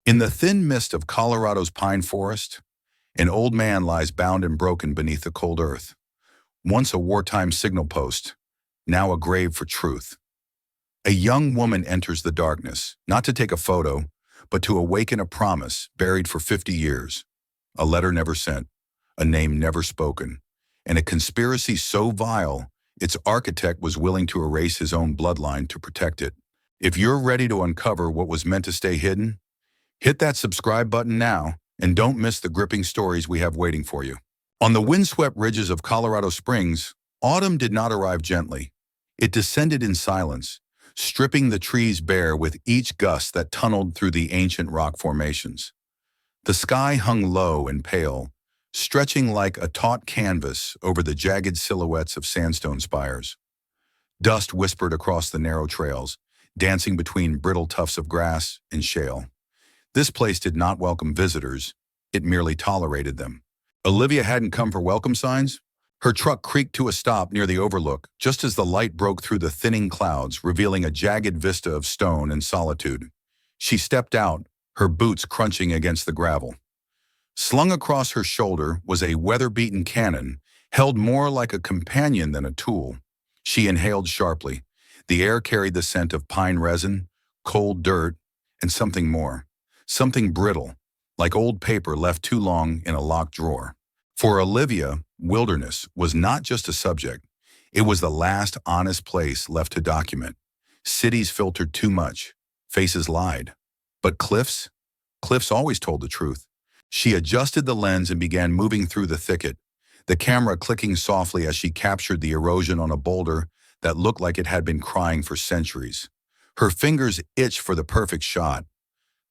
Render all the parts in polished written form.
In the thin mist of Colorado's pine forest, an old man lies bound and broken beneath the cold earth. Once a wartime signal post, now a grave for truth. A young woman enters the darkness, not to take a photo, but to awaken a promise buried for 50 years. A letter never sent, a name never spoken, and a conspiracy so vile, its architect was willing to erase his own bloodline to protect it. If you're ready to uncover what was meant to stay hidden, hit that subscribe button now and don't miss the gripping stories we have waiting for you. On the windswept ridges of Colorado Springs, autumn did not arrive gently. It descended in silence, stripping the trees bare with each gust that tunneled through the ancient rock formations. The sky hung low and pale, stretching like a taut canvas over the jagged silhouettes of sandstone spires. Dust whispered across the narrow trails, dancing between brittle tufts of grass and shale. This place did not welcome visitors, it merely tolerated them. Olivia hadn't come for welcome signs. Her truck creaked to a stop near the overlook, just as the light broke through the thinning clouds, revealing a jagged vista of stone and solitude. She stepped out, her boots crunching against the gravel. Slung across her shoulder was a weather-beaten cannon, held more like a companion than a tool. She inhaled sharply. The air carried the scent of pine resin, cold dirt, and something more. Something brittle, like old paper left too long in a locked drawer. For Olivia, wilderness was not just a subject. It was the last honest place left to document. Cities filtered too much. Faces lied. But cliffs? Cliffs always told the truth. She adjusted the lens and began moving through the thicket, the camera clicking softly as she captured the erosion on a boulder that looked like it had been crying for centuries. Her fingers itched for the perfect shot.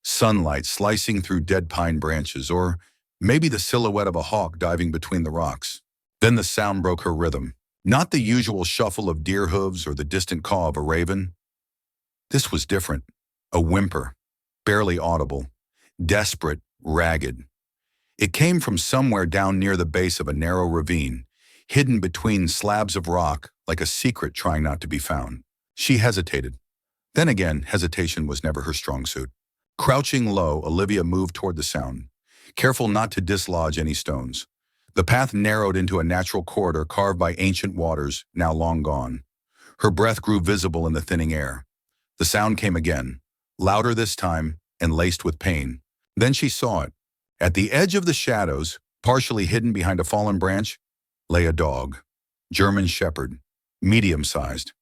Sunlight slicing through dead pine branches, or maybe the silhouette of a hawk diving between the rocks. Then the sound broke her rhythm. Not the usual shuffle of deer hooves or the distant caw of a raven. This was different. A whimper, barely audible, desperate, ragged. It came from somewhere down near the base of a narrow ravine, hidden between slabs of rock like a secret trying not to be found. She hesitated. Then again, hesitation was never her strong suit. Crouching low, Olivia moved toward the sound, careful not to dislodge any stones. The path narrowed into a natural corridor carved by ancient waters, now long gone. Her breath grew visible in the thinning air. The sound came again, louder this time and laced with pain. Then she saw it. At the edge of the shadows, partially hidden behind a fallen branch, lay a dog. German shepherd, medium-sized.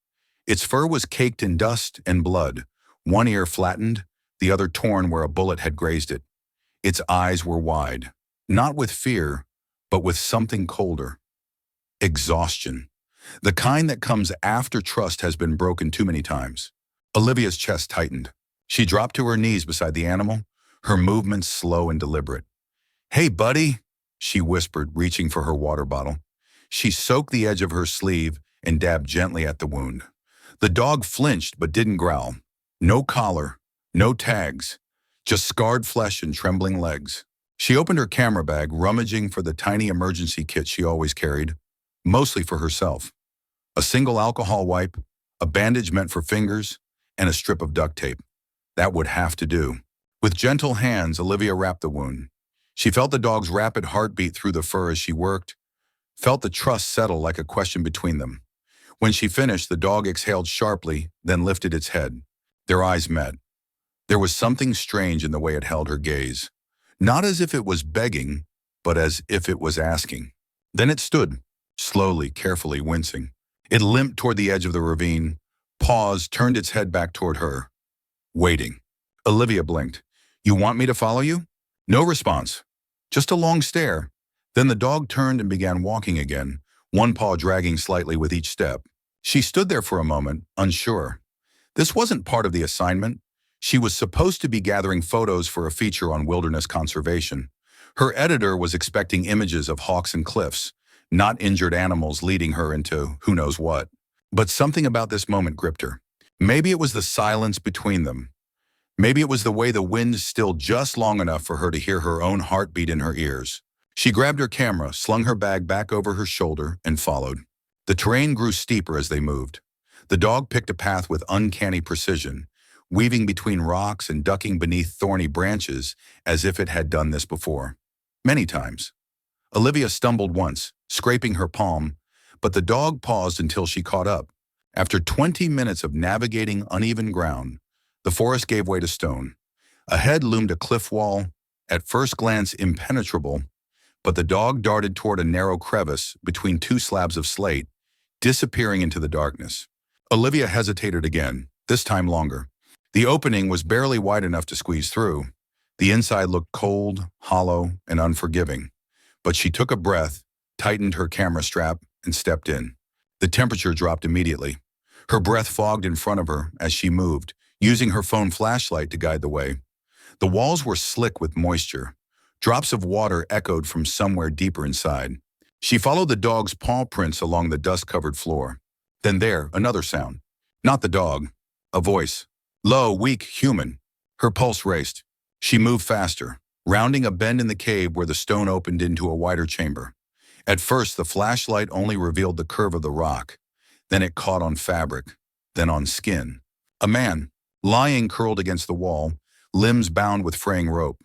Its fur was caked in dust and blood, one ear flattened, the other torn where a bullet had grazed it. Its eyes were wide, not with fear, but with something colder. Exhaustion. The kind that comes after trust has been broken too many times. Olivia's chest tightened. She dropped to her knees beside the animal, her movements slow and deliberate. "Hey, buddy," she whispered, reaching for her water bottle. She soaked the edge of her sleeve and dabbed gently at the wound. The dog flinched but didn't growl. No collar, no tags, just scarred flesh and trembling legs. She opened her camera bag, rummaging for the tiny emergency kit she always carried, mostly for herself. A single alcohol wipe, a bandage meant for fingers, and a strip of duct tape. That would have to do. With gentle hands, Olivia wrapped the wound. She felt the dog's rapid heartbeat through the fur as she worked, felt the trust settle like a question between them. When she finished, the dog exhaled sharply, then lifted its head. Their eyes met. There was something strange in the way it held her gaze. Not as if it was begging, but as if it was asking. Then it stood, slowly, carefully, wincing. It limped toward the edge of the ravine, paused, turned its head back toward her. Waiting. Olivia blinked. "You want me to follow you?" No response. Just a long stare. Then the dog turned and began walking again, one paw dragging slightly with each step. She stood there for a moment, unsure. This wasn't part of the assignment. She was supposed to be gathering photos for a feature on wilderness conservation. Her editor was expecting images of hawks and cliffs, not injured animals leading her into who knows what. But something about this moment gripped her. Maybe it was the silence between them. Maybe it was the way the wind stilled just long enough for her to hear her own heartbeat in her ears. She grabbed her camera, slung her bag back over her shoulder, and followed. The terrain grew steeper as they moved. The dog picked a path with uncanny precision, weaving between rocks and ducking beneath thorny branches as if it had done this before. Many times. Olivia stumbled once, scraping her palm, but the dog paused until she caught up. After 20 minutes of navigating uneven ground, the forest gave way to stone. Ahead loomed a cliff wall, at first glance impenetrable, but the dog darted toward a narrow crevice between two slabs of slate, disappearing into the darkness. Olivia hesitated again, this time longer. The opening was barely wide enough to squeeze through. The inside looked cold, hollow, and unforgiving. But she took a breath, tightened her camera strap, and stepped in. The temperature dropped immediately. Her breath fogged in front of her as she moved, using her phone flashlight to guide the way. The walls were slick with moisture. Drops of water echoed from somewhere deeper inside. She followed the dog's paw prints along the dust-covered floor. Then there, another sound. Not the dog. A voice. Low, weak, human. Her pulse raced. She moved faster, rounding a bend in the cave where the stone opened into a wider chamber. At first, the flashlight only revealed the curve of the rock. Then it caught on fabric, then on skin. A man, lying curled against the wall, limbs bound with fraying rope.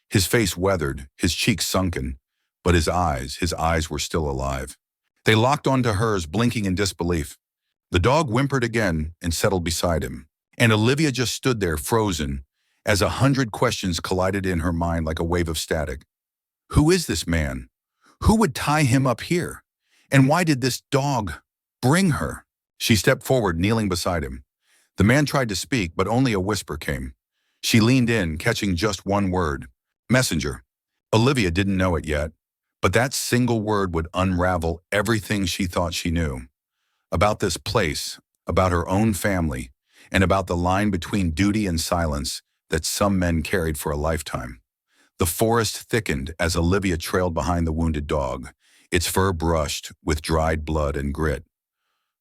His face weathered, his cheeks sunken, but his eyes were still alive. They locked onto hers, blinking in disbelief. The dog whimpered again and settled beside him. And Olivia just stood there, frozen, as 100 questions collided in her mind like a wave of static. Who is this man? Who would tie him up here? And why did this dog bring her? She stepped forward, kneeling beside him. The man tried to speak, but only a whisper came. She leaned in, catching just one word. Messenger. Olivia didn't know it yet, but that single word would unravel everything she thought she knew. About this place, about her own family, and about the line between duty and silence that some men carried for a lifetime. The forest thickened as Olivia trailed behind the wounded dog, its fur brushed with dried blood and grit.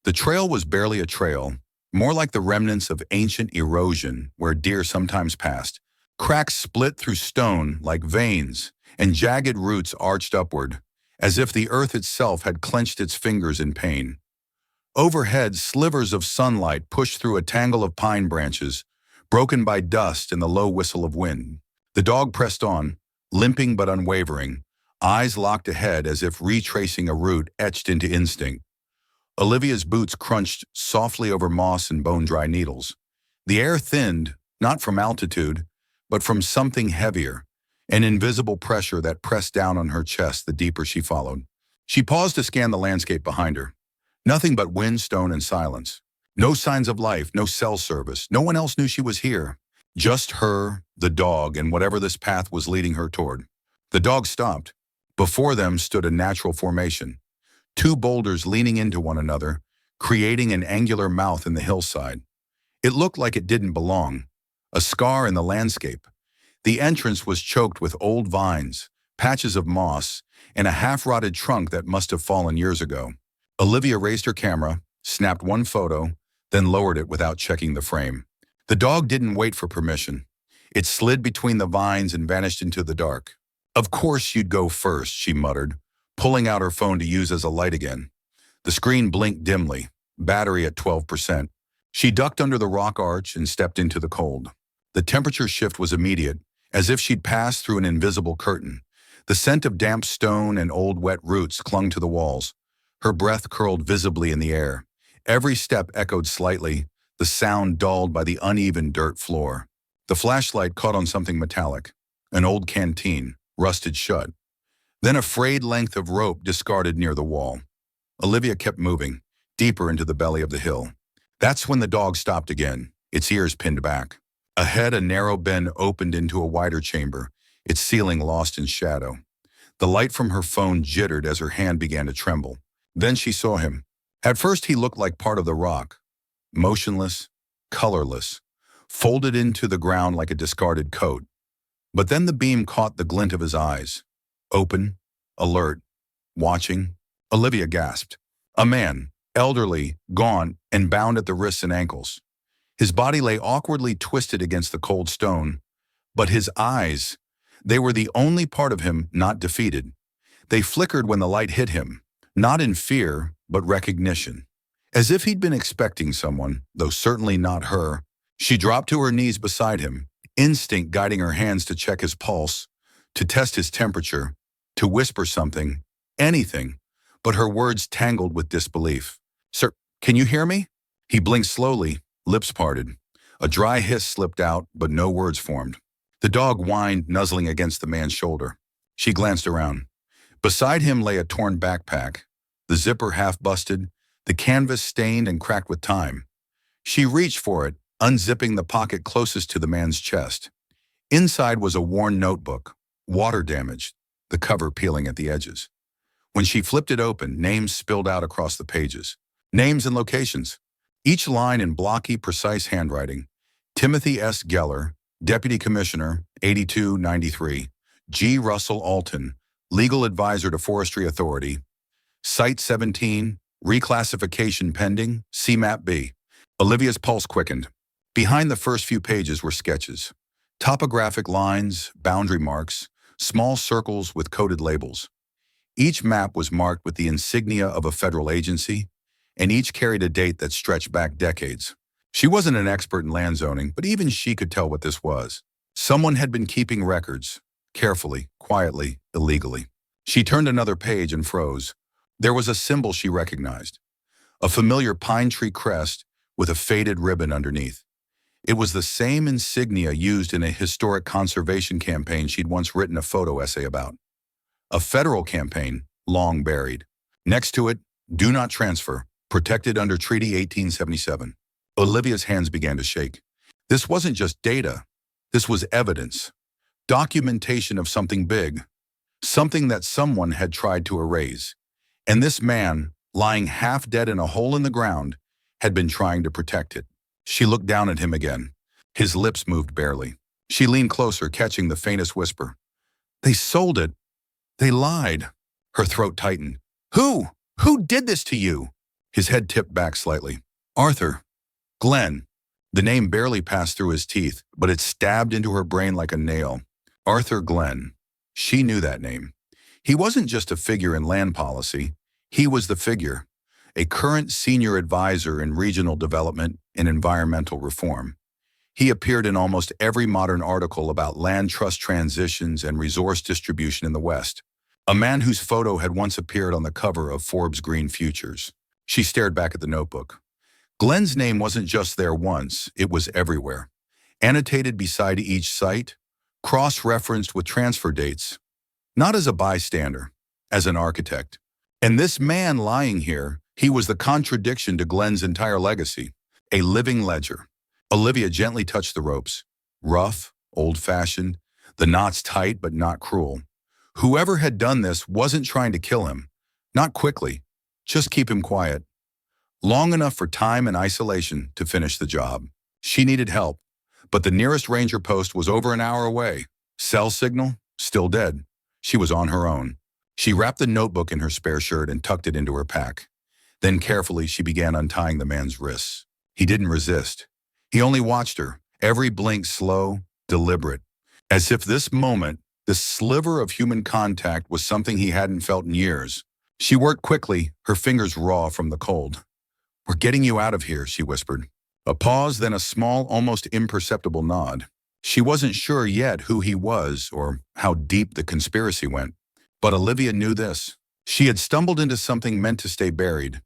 The trail was barely a trail, more like the remnants of ancient erosion where deer sometimes passed. Cracks split through stone like veins, and jagged roots arched upward, as if the earth itself had clenched its fingers in pain. Overhead, slivers of sunlight pushed through a tangle of pine branches, broken by dust and the low whistle of wind. The dog pressed on, limping but unwavering, eyes locked ahead as if retracing a route etched into instinct. Olivia's boots crunched softly over moss and bone-dry needles. The air thinned, not from altitude, but from something heavier, an invisible pressure that pressed down on her chest the deeper she followed. She paused to scan the landscape behind her. Nothing but wind, stone, and silence. No signs of life, no cell service. No one else knew she was here. Just her, the dog, and whatever this path was leading her toward. The dog stopped. Before them stood a natural formation. Two boulders leaning into one another, creating an angular mouth in the hillside. It looked like it didn't belong. A scar in the landscape. The entrance was choked with old vines, patches of moss, and a half-rotted trunk that must have fallen years ago. Olivia raised her camera, snapped one photo, then lowered it without checking the frame. The dog didn't wait for permission. It slid between the vines and vanished into the dark. Of course you'd go first, she muttered, pulling out her phone to use as a light again. The screen blinked dimly, battery at 12%. She ducked under the rock arch and stepped into the cold. The temperature shift was immediate, as if she'd passed through an invisible curtain. The scent of damp stone and old wet roots clung to the walls. Her breath curled visibly in the air. Every step echoed slightly, the sound dulled by the uneven dirt floor. The flashlight caught on something metallic, an old canteen, rusted shut. Then a frayed length of rope discarded near the wall. Olivia kept moving, deeper into the belly of the hill. That's when the dog stopped again, its ears pinned back. Ahead, a narrow bend opened into a wider chamber, its ceiling lost in shadow. The light from her phone jittered as her hand began to tremble. Then she saw him. At first he looked like part of the rock, motionless, colorless, folded into the ground like a discarded coat. But then the beam caught the glint of his eyes, open, alert, watching. Olivia gasped. A man, elderly, gaunt, and bound at the wrists and ankles. His body lay awkwardly twisted against the cold stone, but his eyes, they were the only part of him not defeated. They flickered when the light hit him, not in fear, but recognition. As if he'd been expecting someone, though certainly not her. She dropped to her knees beside him, instinct guiding her hands to check his pulse, to test his temperature, to whisper something, anything, but her words tangled with disbelief. "Sir, can you hear me?" He blinked slowly, lips parted. A dry hiss slipped out, but no words formed. The dog whined, nuzzling against the man's shoulder. She glanced around. Beside him lay a torn backpack, the zipper half busted, the canvas stained and cracked with time. She reached for it, unzipping the pocket closest to the man's chest. Inside was a worn notebook, water damaged, the cover peeling at the edges. When she flipped it open, names spilled out across the pages. Names and locations, each line in blocky, precise handwriting. Timothy S. Geller, Deputy Commissioner, 8293. G. Russell Alton, Legal Advisor to Forestry Authority. Site 17, reclassification pending, CMAP B. Olivia's pulse quickened. Behind the first few pages were sketches. Topographic lines, boundary marks, small circles with coded labels. Each map was marked with the insignia of a federal agency, and each carried a date that stretched back decades. She wasn't an expert in land zoning, but even she could tell what this was. Someone had been keeping records, carefully, quietly, illegally. She turned another page and froze. There was a symbol she recognized, a familiar pine tree crest with a faded ribbon underneath. It was the same insignia used in a historic conservation campaign she'd once written a photo essay about. A federal campaign, long buried. Next to it, "Do not transfer, protected under Treaty 1877. Olivia's hands began to shake. This wasn't just data. This was evidence. Documentation of something big. Something that someone had tried to erase. And this man, lying half dead in a hole in the ground, had been trying to protect it. She looked down at him again. His lips moved barely. She leaned closer, catching the faintest whisper. "They sold it. They lied." Her throat tightened. "Who? Who did this to you?" His head tipped back slightly. "Arthur. Glenn." The name barely passed through his teeth, but it stabbed into her brain like a nail. Arthur Glenn. She knew that name. He wasn't just a figure in land policy. He was the figure, a current senior advisor in regional development and environmental reform. He appeared in almost every modern article about land trust transitions and resource distribution in the West. A man whose photo had once appeared on the cover of Forbes' Green Futures. She stared back at the notebook. Glenn's name wasn't just there once, it was everywhere. Annotated beside each site, cross-referenced with transfer dates. Not as a bystander, as an architect. And this man lying here, he was the contradiction to Glenn's entire legacy. A living ledger. Olivia gently touched the ropes. Rough, old-fashioned, the knots tight but not cruel. Whoever had done this wasn't trying to kill him. Not quickly, just keep him quiet. Long enough for time and isolation to finish the job. She needed help, but the nearest ranger post was over an hour away. Cell signal, still dead. She was on her own. She wrapped the notebook in her spare shirt and tucked it into her pack. Then carefully she began untying the man's wrists. He didn't resist. He only watched her, every blink slow, deliberate, as if this moment, this sliver of human contact was something he hadn't felt in years. She worked quickly, her fingers raw from the cold. "We're getting you out of here," she whispered. A pause, then a small, almost imperceptible nod. She wasn't sure yet who he was or how deep the conspiracy went. But Olivia knew this. She had stumbled into something meant to stay buried.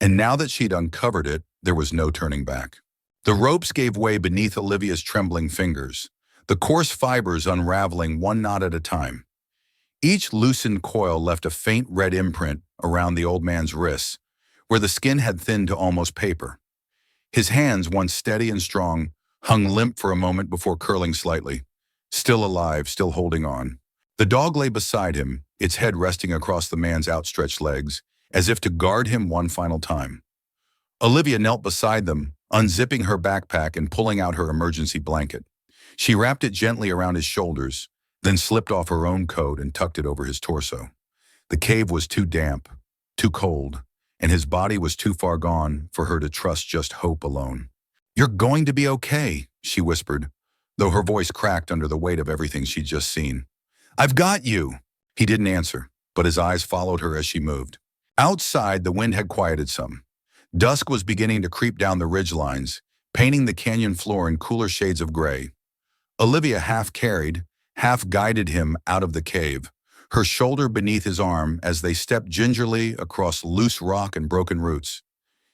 And now that she'd uncovered it, there was no turning back. The ropes gave way beneath Olivia's trembling fingers, the coarse fibers unraveling one knot at a time. Each loosened coil left a faint red imprint around the old man's wrists, where the skin had thinned to almost paper. His hands, once steady and strong, hung limp for a moment before curling slightly. Still alive, still holding on. The dog lay beside him, its head resting across the man's outstretched legs, as if to guard him one final time. Olivia knelt beside them, unzipping her backpack and pulling out her emergency blanket. She wrapped it gently around his shoulders, then slipped off her own coat and tucked it over his torso. The cave was too damp, too cold, and his body was too far gone for her to trust just hope alone. "You're going to be okay," she whispered, though her voice cracked under the weight of everything she'd just seen. "I've got you." He didn't answer, but his eyes followed her as she moved. Outside, the wind had quieted some. Dusk was beginning to creep down the ridgelines, painting the canyon floor in cooler shades of gray. Olivia half carried, half guided him out of the cave, her shoulder beneath his arm as they stepped gingerly across loose rock and broken roots.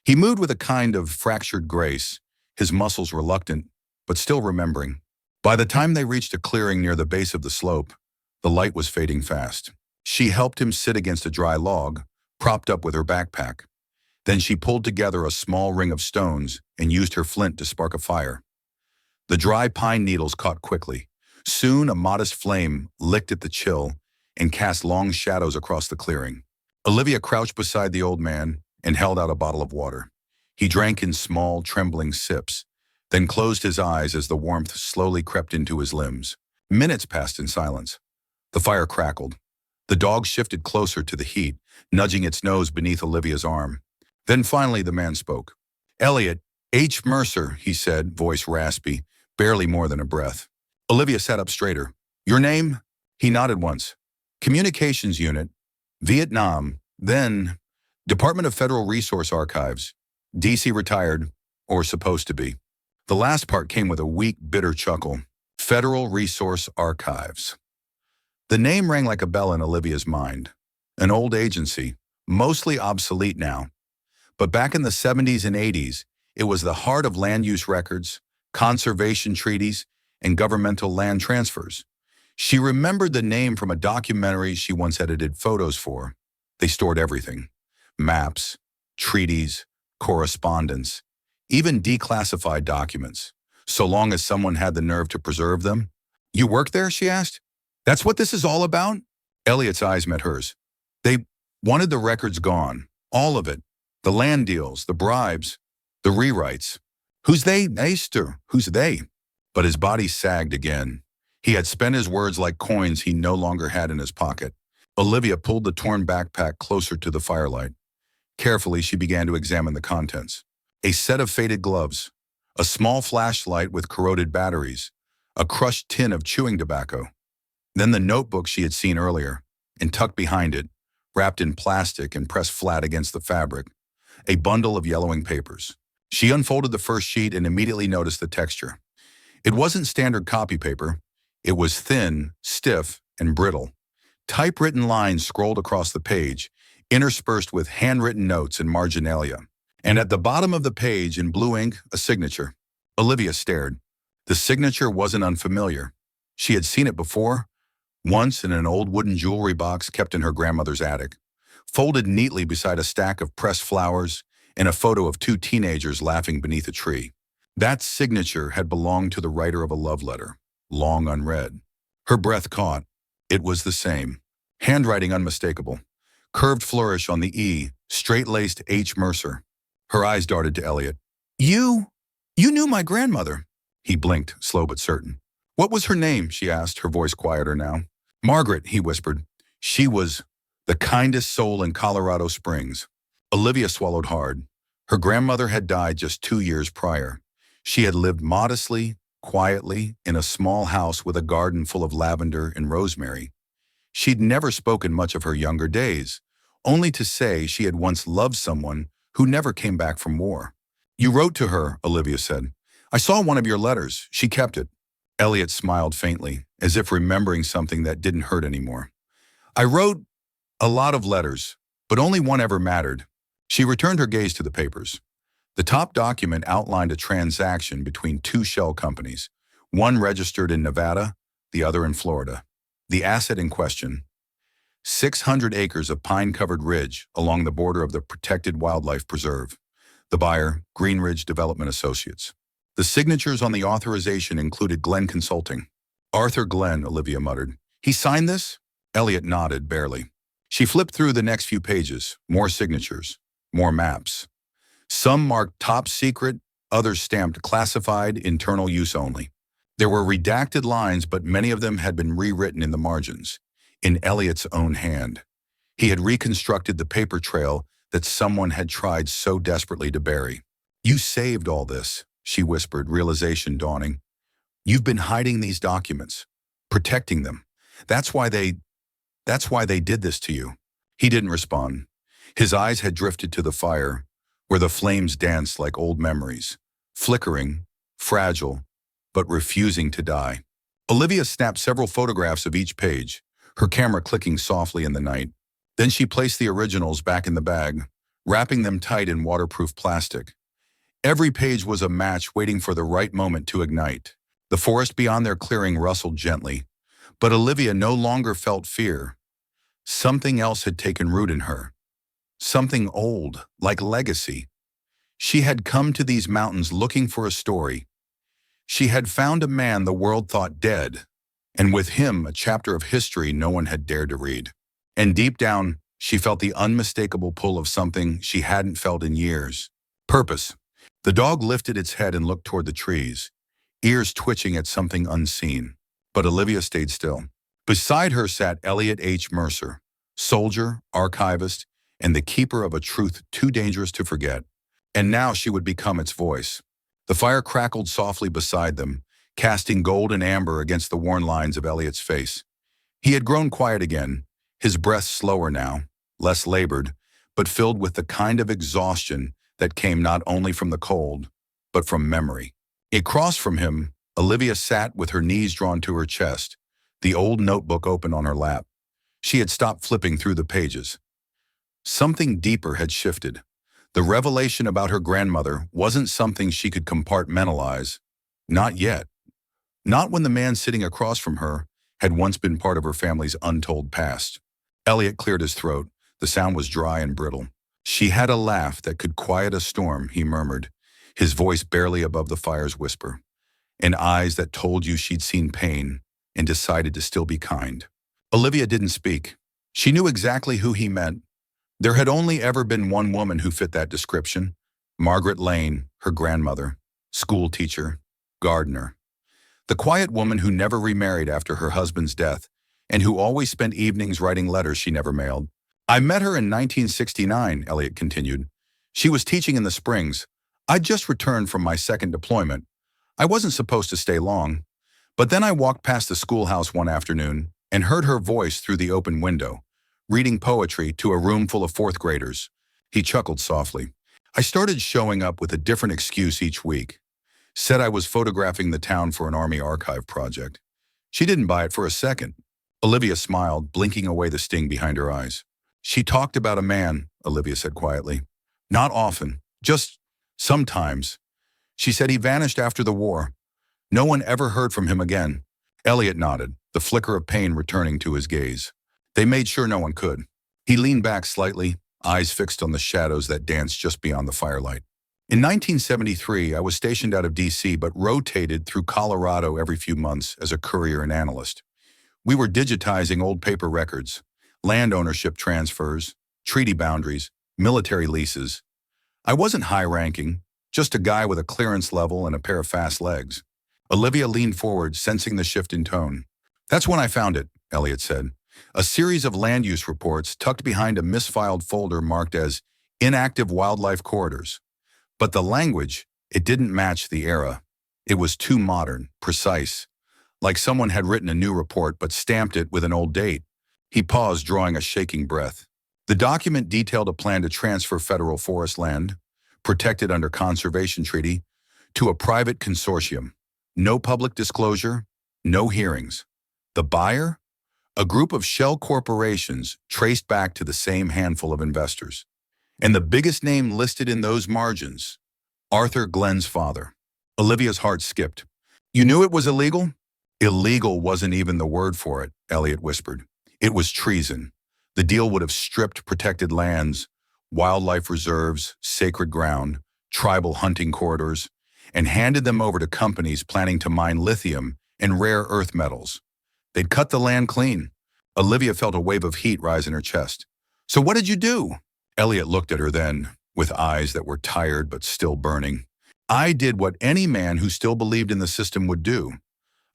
He moved with a kind of fractured grace, his muscles reluctant, but still remembering. By the time they reached a clearing near the base of the slope, the light was fading fast. She helped him sit against a dry log, propped up with her backpack. Then she pulled together a small ring of stones and used her flint to spark a fire. The dry pine needles caught quickly. Soon a modest flame licked at the chill and cast long shadows across the clearing. Olivia crouched beside the old man and held out a bottle of water. He drank in small, trembling sips, then closed his eyes as the warmth slowly crept into his limbs. Minutes passed in silence. The fire crackled. The dog shifted closer to the heat, nudging its nose beneath Olivia's arm. Then finally the man spoke. "Elliot, H. Mercer," he said, voice raspy, barely more than a breath. Olivia sat up straighter. "Your name?" He nodded once. "Communications Unit, Vietnam, then Department of Federal Resource Archives, DC retired, or supposed to be." The last part came with a weak, bitter chuckle. Federal Resource Archives. The name rang like a bell in Olivia's mind. An old agency, mostly obsolete now. But back in the 70s and 80s, it was the heart of land use records, conservation treaties, and governmental land transfers. She remembered the name from a documentary she once edited photos for. They stored everything: maps, treaties, correspondence, even declassified documents, so long as someone had the nerve to preserve them. "You work there?" she asked. "That's what this is all about?" Elliot's eyes met hers. They wanted the records gone, all of it. The land deals, the bribes, the rewrites. Who's they, Meister? Who's they? But his body sagged again. He had spent his words like coins he no longer had in his pocket. Olivia pulled the torn backpack closer to the firelight. Carefully, she began to examine the contents. A set of faded gloves, a small flashlight with corroded batteries, a crushed tin of chewing tobacco. Then the notebook she had seen earlier, and tucked behind it, wrapped in plastic and pressed flat against the fabric, a bundle of yellowing papers. She unfolded the first sheet and immediately noticed the texture. It wasn't standard copy paper. It was thin, stiff, and brittle. Typewritten lines scrolled across the page, interspersed with handwritten notes and marginalia. And at the bottom of the page, in blue ink, a signature. Olivia stared. The signature wasn't unfamiliar. She had seen it before, once in an old wooden jewelry box kept in her grandmother's attic, folded neatly beside a stack of pressed flowers and a photo of two teenagers laughing beneath a tree. That signature had belonged to the writer of a love letter, long unread. Her breath caught. It was the same. Handwriting unmistakable. Curved flourish on the E, straight-laced H. Mercer. Her eyes darted to Elliot. You knew my grandmother." He blinked, slow but certain. "What was her name?" she asked, her voice quieter now. "Margaret," he whispered. "She was the kindest soul in Colorado Springs." Olivia swallowed hard. Her grandmother had died just 2 years prior. She had lived modestly, quietly, in a small house with a garden full of lavender and rosemary. She'd never spoken much of her younger days, only to say she had once loved someone who never came back from war. "You wrote to her," Olivia said. "I saw one of your letters. She kept it." Elliot smiled faintly, as if remembering something that didn't hurt anymore. "I wrote a lot of letters, but only one ever mattered." She returned her gaze to the papers. The top document outlined a transaction between two shell companies, one registered in Nevada, the other in Florida. The asset in question: 600 acres of pine-covered ridge along the border of the protected wildlife preserve. The buyer, Green Ridge Development Associates. The signatures on the authorization included Glenn Consulting. "Arthur Glenn," Olivia muttered. "He signed this?" Elliot nodded, barely. She flipped through the next few pages. More signatures. More maps. Some marked top secret, others stamped classified, internal use only. There were redacted lines, but many of them had been rewritten in the margins, in Elliot's own hand. He had reconstructed the paper trail that someone had tried so desperately to bury. "You saved all this," she whispered, realization dawning. "You've been hiding these documents, protecting them. That's why they did this to you." He didn't respond. His eyes had drifted to the fire, where the flames danced like old memories. flickering, fragile, but refusing to die. Olivia snapped several photographs of each page, her camera clicking softly in the night. Then she placed the originals back in the bag, wrapping them tight in waterproof plastic. Every page was a match waiting for the right moment to ignite. The forest beyond their clearing rustled gently, but Olivia no longer felt fear. Something else had taken root in her. Something old, like legacy. She had come to these mountains looking for a story. She had found a man the world thought dead, and with him a chapter of history no one had dared to read. And deep down, she felt the unmistakable pull of something she hadn't felt in years. Purpose. The dog lifted its head and looked toward the trees, ears twitching at something unseen. But Olivia stayed still. Beside her sat Elliot H. Mercer, soldier, archivist, and the keeper of a truth too dangerous to forget. And now she would become its voice. The fire crackled softly beside them, casting gold and amber against the worn lines of Elliot's face. He had grown quiet again, his breath slower now, less labored, but filled with the kind of exhaustion that came not only from the cold, but from memory. Across from him, Olivia sat with her knees drawn to her chest, the old notebook open on her lap. She had stopped flipping through the pages. Something deeper had shifted. The revelation about her grandmother wasn't something she could compartmentalize. Not yet. Not when the man sitting across from her had once been part of her family's untold past. Elliot cleared his throat. The sound was dry and brittle. She had a laugh that could quiet a storm, he murmured, his voice barely above the fire's whisper, and eyes that told you she'd seen pain and decided to still be kind. Olivia didn't speak. She knew exactly who he meant. There had only ever been one woman who fit that description, Margaret Lane, her grandmother, school teacher, gardener. The quiet woman who never remarried after her husband's death and who always spent evenings writing letters she never mailed. I met her in 1969, Elliot continued. She was teaching in the Springs. I'd just returned from my second deployment. I wasn't supposed to stay long. But then I walked past the schoolhouse one afternoon and heard her voice through the open window, reading poetry to a room full of fourth graders. He chuckled softly. I started showing up with a different excuse each week. Said I was photographing the town for an Army archive project. She didn't buy it for a second. Olivia smiled, blinking away the sting behind her eyes. She talked about a man, Olivia said quietly. Not often, just sometimes. She said he vanished after the war. No one ever heard from him again. Elliot nodded, the flicker of pain returning to his gaze. They made sure no one could. He leaned back slightly, eyes fixed on the shadows that danced just beyond the firelight. In 1973, I was stationed out of D.C. but rotated through Colorado every few months as a courier and analyst. We were digitizing old paper records, land ownership transfers, treaty boundaries, military leases. I wasn't high-ranking, just a guy with a clearance level and a pair of fast legs. Olivia leaned forward, sensing the shift in tone. That's when I found it, Elliot said. A series of land use reports tucked behind a misfiled folder marked as inactive wildlife corridors. But the language, it didn't match the era. It was too modern, precise, like someone had written a new report but stamped it with an old date. He paused, drawing a shaking breath. The document detailed a plan to transfer federal forest land, protected under conservation treaty, to a private consortium. No public disclosure, no hearings. The buyer? A group of shell corporations traced back to the same handful of investors. And the biggest name listed in those margins, Arthur Glenn's father. Olivia's heart skipped. You knew it was illegal? Illegal wasn't even the word for it, Elliot whispered. It was treason. The deal would have stripped protected lands, wildlife reserves, sacred ground, tribal hunting corridors, and handed them over to companies planning to mine lithium and rare earth metals. They'd cut the land clean. Olivia felt a wave of heat rise in her chest. So what did you do? Elliot looked at her then, with eyes that were tired but still burning. I did what any man who still believed in the system would do.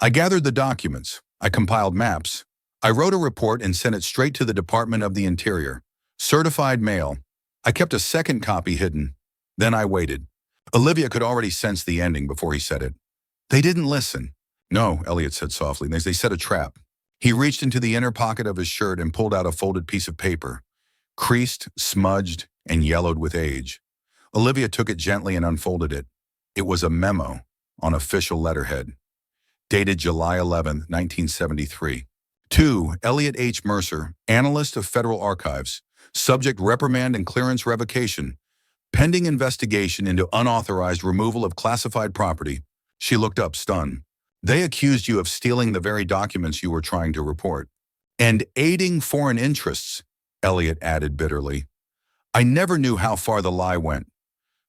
I gathered the documents. I compiled maps. I wrote a report and sent it straight to the Department of the Interior. Certified mail. I kept a second copy hidden. Then I waited. Olivia could already sense the ending before he said it. They didn't listen. No, Elliot said softly. They set a trap. He reached into the inner pocket of his shirt and pulled out a folded piece of paper, creased, smudged, and yellowed with age. Olivia took it gently and unfolded it. It was a memo on official letterhead, dated July 11, 1973. To Elliot H. Mercer, analyst of Federal Archives, subject reprimand and clearance revocation, pending investigation into unauthorized removal of classified property. She looked up, stunned. They accused you of stealing the very documents you were trying to report. And aiding foreign interests, Elliot added bitterly. I never knew how far the lie went.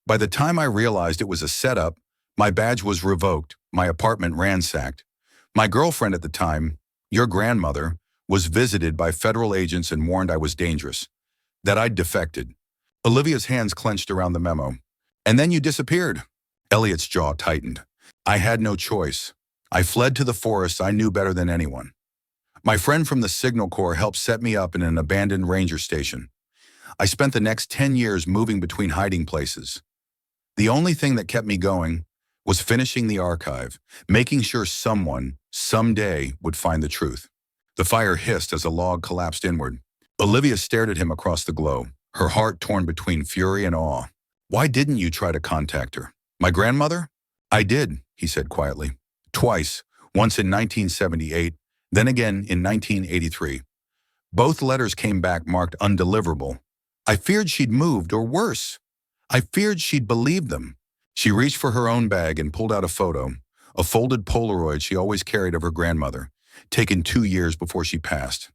By the time I realized it was a setup, my badge was revoked, my apartment ransacked. My girlfriend at the time, your grandmother, was visited by federal agents and warned I was dangerous, that I'd defected. Olivia's hands clenched around the memo. And then you disappeared. Elliot's jaw tightened. I had no choice. I fled to the forest I knew better than anyone. My friend from the Signal Corps helped set me up in an abandoned ranger station. I spent the next 10 years moving between hiding places. The only thing that kept me going was finishing the archive, making sure someone, someday, would find the truth. The fire hissed as a log collapsed inward. Olivia stared at him across the glow, her heart torn between fury and awe. Why didn't you try to contact her? My grandmother? I did, he said quietly. Twice, once in 1978, then again in 1983. Both letters came back marked undeliverable. I feared she'd moved, or worse. I feared she'd believed them. She reached for her own bag and pulled out a photo, a folded Polaroid she always carried of her grandmother, taken 2 years before she passed.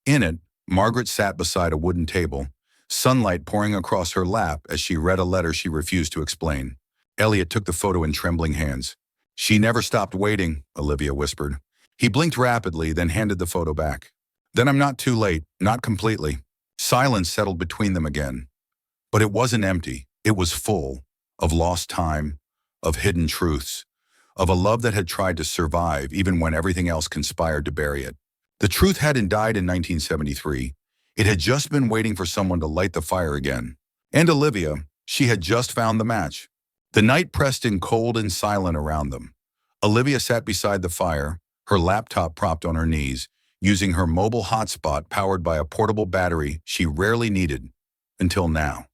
In it, Margaret sat beside a wooden table, sunlight pouring across her lap as she read a letter she refused to explain. Elliot took the photo in trembling hands. She never stopped waiting, Olivia whispered. He blinked rapidly, then handed the photo back. Then I'm not too late, not completely. Silence settled between them again. But it wasn't empty. It was full of lost time, of hidden truths, of a love that had tried to survive even when everything else conspired to bury it. The truth hadn't died in 1973. It had just been waiting for someone to light the fire again. And Olivia, she had just found the match. The night pressed in cold and silent around them. Olivia sat beside the fire, her laptop propped on her knees, using her mobile hotspot powered by a portable battery she rarely needed, until now.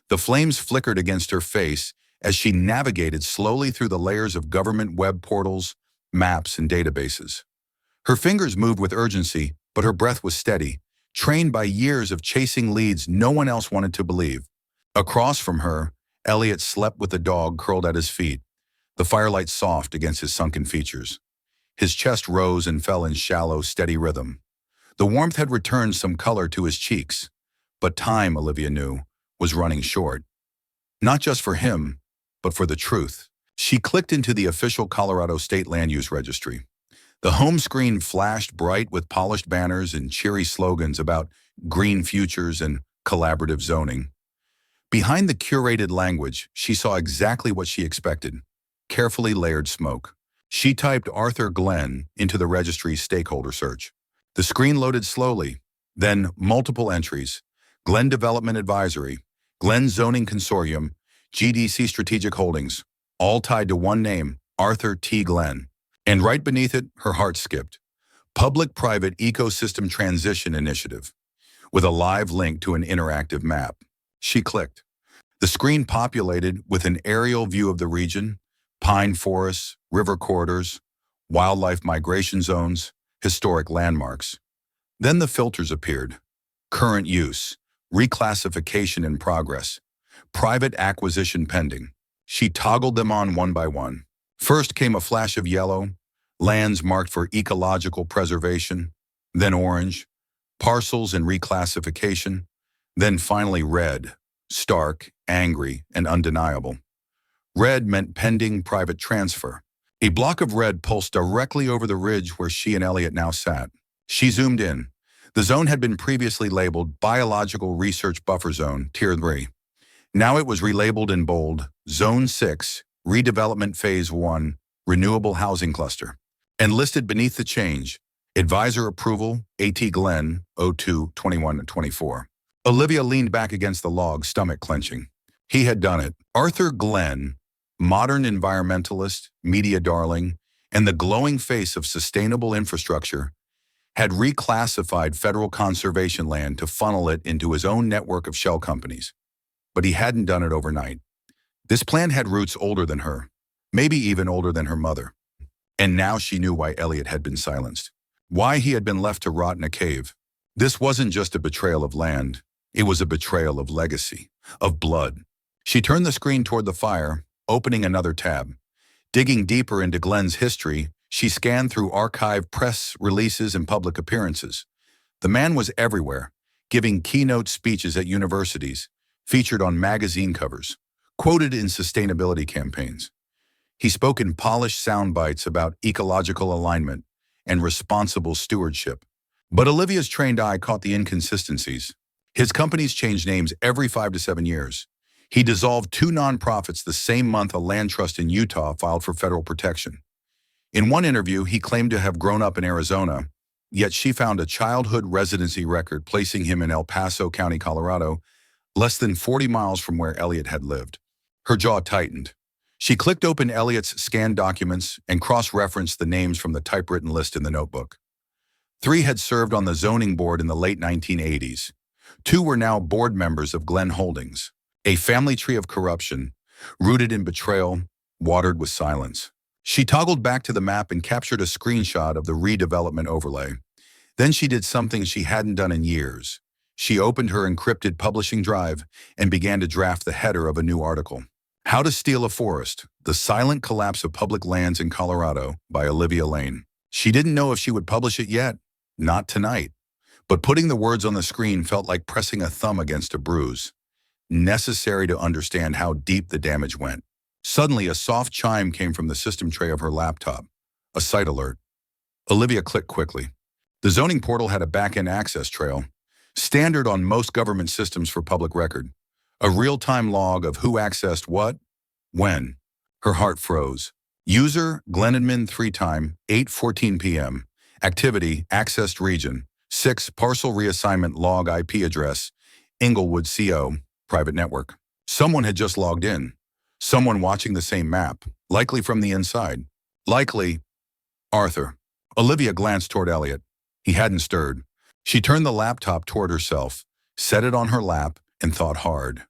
The flames flickered against her face as she navigated slowly through the layers of government web portals, maps, and databases. Her fingers moved with urgency, but her breath was steady, trained by years of chasing leads no one else wanted to believe. Across from her, Elliot slept with the dog curled at his feet, the firelight soft against his sunken features. His chest rose and fell in shallow, steady rhythm. The warmth had returned some color to his cheeks, but time, Olivia knew, was running short. Not just for him, but for the truth. She clicked into the official Colorado State Land Use Registry. The home screen flashed bright with polished banners and cheery slogans about green futures and collaborative zoning. Behind the curated language, she saw exactly what she expected: carefully layered smoke. She typed Arthur Glenn into the registry's stakeholder search. The screen loaded slowly, then multiple entries: Glenn Development Advisory, Glenn Zoning Consortium, GDC Strategic Holdings, all tied to one name, Arthur T. Glenn. And right beneath it, her heart skipped: Public-Private Ecosystem Transition Initiative, with a live link to an interactive map. She clicked. The screen populated with an aerial view of the region: pine forests, river corridors, wildlife migration zones, historic landmarks. Then the filters appeared: current use, reclassification in progress, private acquisition pending. She toggled them on one by one. First came a flash of yellow, lands marked for ecological preservation, then orange, parcels in reclassification, then finally red, stark, angry, and undeniable. Red meant pending private transfer. A block of red pulsed directly over the ridge where she and Elliot now sat. She zoomed in. The zone had been previously labeled Biological Research Buffer Zone, Tier 3. Now it was relabeled in bold, Zone 6, Redevelopment Phase 1, Renewable Housing Cluster. And listed beneath the change: Advisor Approval, A.T. Glenn, 02-21-24. Olivia leaned back against the log, stomach clenching. He had done it. Arthur Glenn, modern environmentalist, media darling, and the glowing face of sustainable infrastructure, had reclassified federal conservation land to funnel it into his own network of shell companies. But he hadn't done it overnight. This plan had roots older than her. maybe even older than her mother. And now she knew why Elliot had been silenced. Why he had been left to rot in a cave. This wasn't just a betrayal of land. It was a betrayal of legacy, of blood. She turned the screen toward the fire, opening another tab. Digging deeper into Glenn's history, she scanned through archived press releases and public appearances. The man was everywhere, giving keynote speeches at universities, featured on magazine covers, quoted in sustainability campaigns. He spoke in polished sound bites about ecological alignment and responsible stewardship. But Olivia's trained eye caught the inconsistencies. His companies changed names every 5 to 7 years. He dissolved 2 nonprofits the same month a land trust in Utah filed for federal protection. In one interview, he claimed to have grown up in Arizona, yet she found a childhood residency record placing him in El Paso County, Colorado, less than 40 miles from where Elliot had lived. Her jaw tightened. She clicked open Elliot's scanned documents and cross-referenced the names from the typewritten list in the notebook. 3 had served on the zoning board in the late 1980s. 2 were now board members of Glen Holdings, a family tree of corruption, rooted in betrayal, watered with silence. She toggled back to the map and captured a screenshot of the redevelopment overlay. Then she did something she hadn't done in years. She opened her encrypted publishing drive and began to draft the header of a new article. How to Steal a Forest: The Silent Collapse of Public Lands in Colorado by Olivia Lane. She didn't know if she would publish it yet. Not tonight. But putting the words on the screen felt like pressing a thumb against a bruise, necessary to understand how deep the damage went. Suddenly, a soft chime came from the system tray of her laptop. A site alert. Olivia clicked quickly. The zoning portal had a back-end access trail, standard on most government systems for public record. A real-time log of who accessed what, when. Her heart froze. User, Glenadmin 3-time, 8:14 p.m. Activity, accessed region. 6, parcel reassignment log IP address, Inglewood CO, private network. Someone had just logged in. Someone watching the same map, likely from the inside. Likely, Arthur. Olivia glanced toward Elliot. He hadn't stirred. She turned the laptop toward herself, set it on her lap, and thought hard.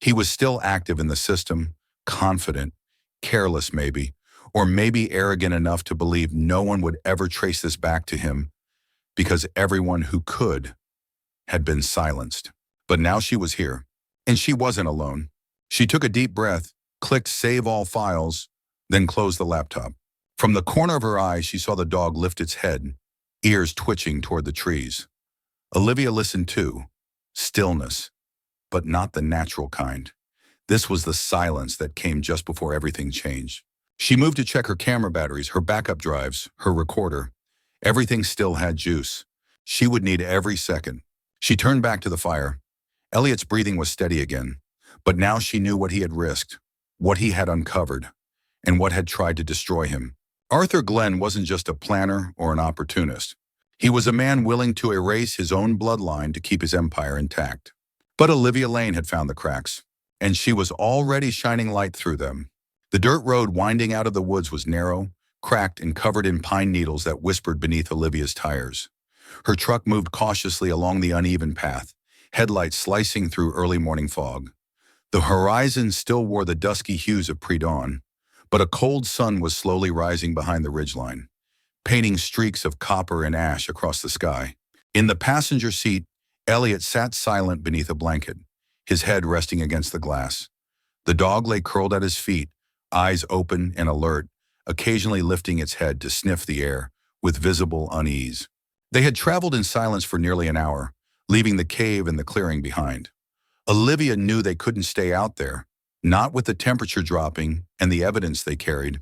He was still active in the system, confident, careless maybe, or maybe arrogant enough to believe no one would ever trace this back to him, because everyone who could had been silenced. But now she was here, and she wasn't alone. She took a deep breath, clicked Save All Files, then closed the laptop. From the corner of her eye, she saw the dog lift its head, ears twitching toward the trees. Olivia listened too. Stillness, but not the natural kind. This was the silence that came just before everything changed. She moved to check her camera batteries, her backup drives, her recorder. Everything still had juice. She would need every second. She turned back to the fire. Elliot's breathing was steady again, but now she knew what he had risked, what he had uncovered, and what had tried to destroy him. Arthur Glenn wasn't just a planner or an opportunist. He was a man willing to erase his own bloodline to keep his empire intact. But Olivia Lane had found the cracks, and she was already shining light through them. The dirt road winding out of the woods was narrow, cracked, and covered in pine needles that whispered beneath Olivia's tires. Her truck moved cautiously along the uneven path, headlights slicing through early morning fog. The horizon still wore the dusky hues of pre-dawn, but a cold sun was slowly rising behind the ridgeline, painting streaks of copper and ash across the sky. In the passenger seat, Elliot sat silent beneath a blanket, his head resting against the glass. The dog lay curled at his feet, eyes open and alert, occasionally lifting its head to sniff the air with visible unease. They had traveled in silence for nearly an hour, leaving the cave and the clearing behind. Olivia knew they couldn't stay out there, not with the temperature dropping and the evidence they carried.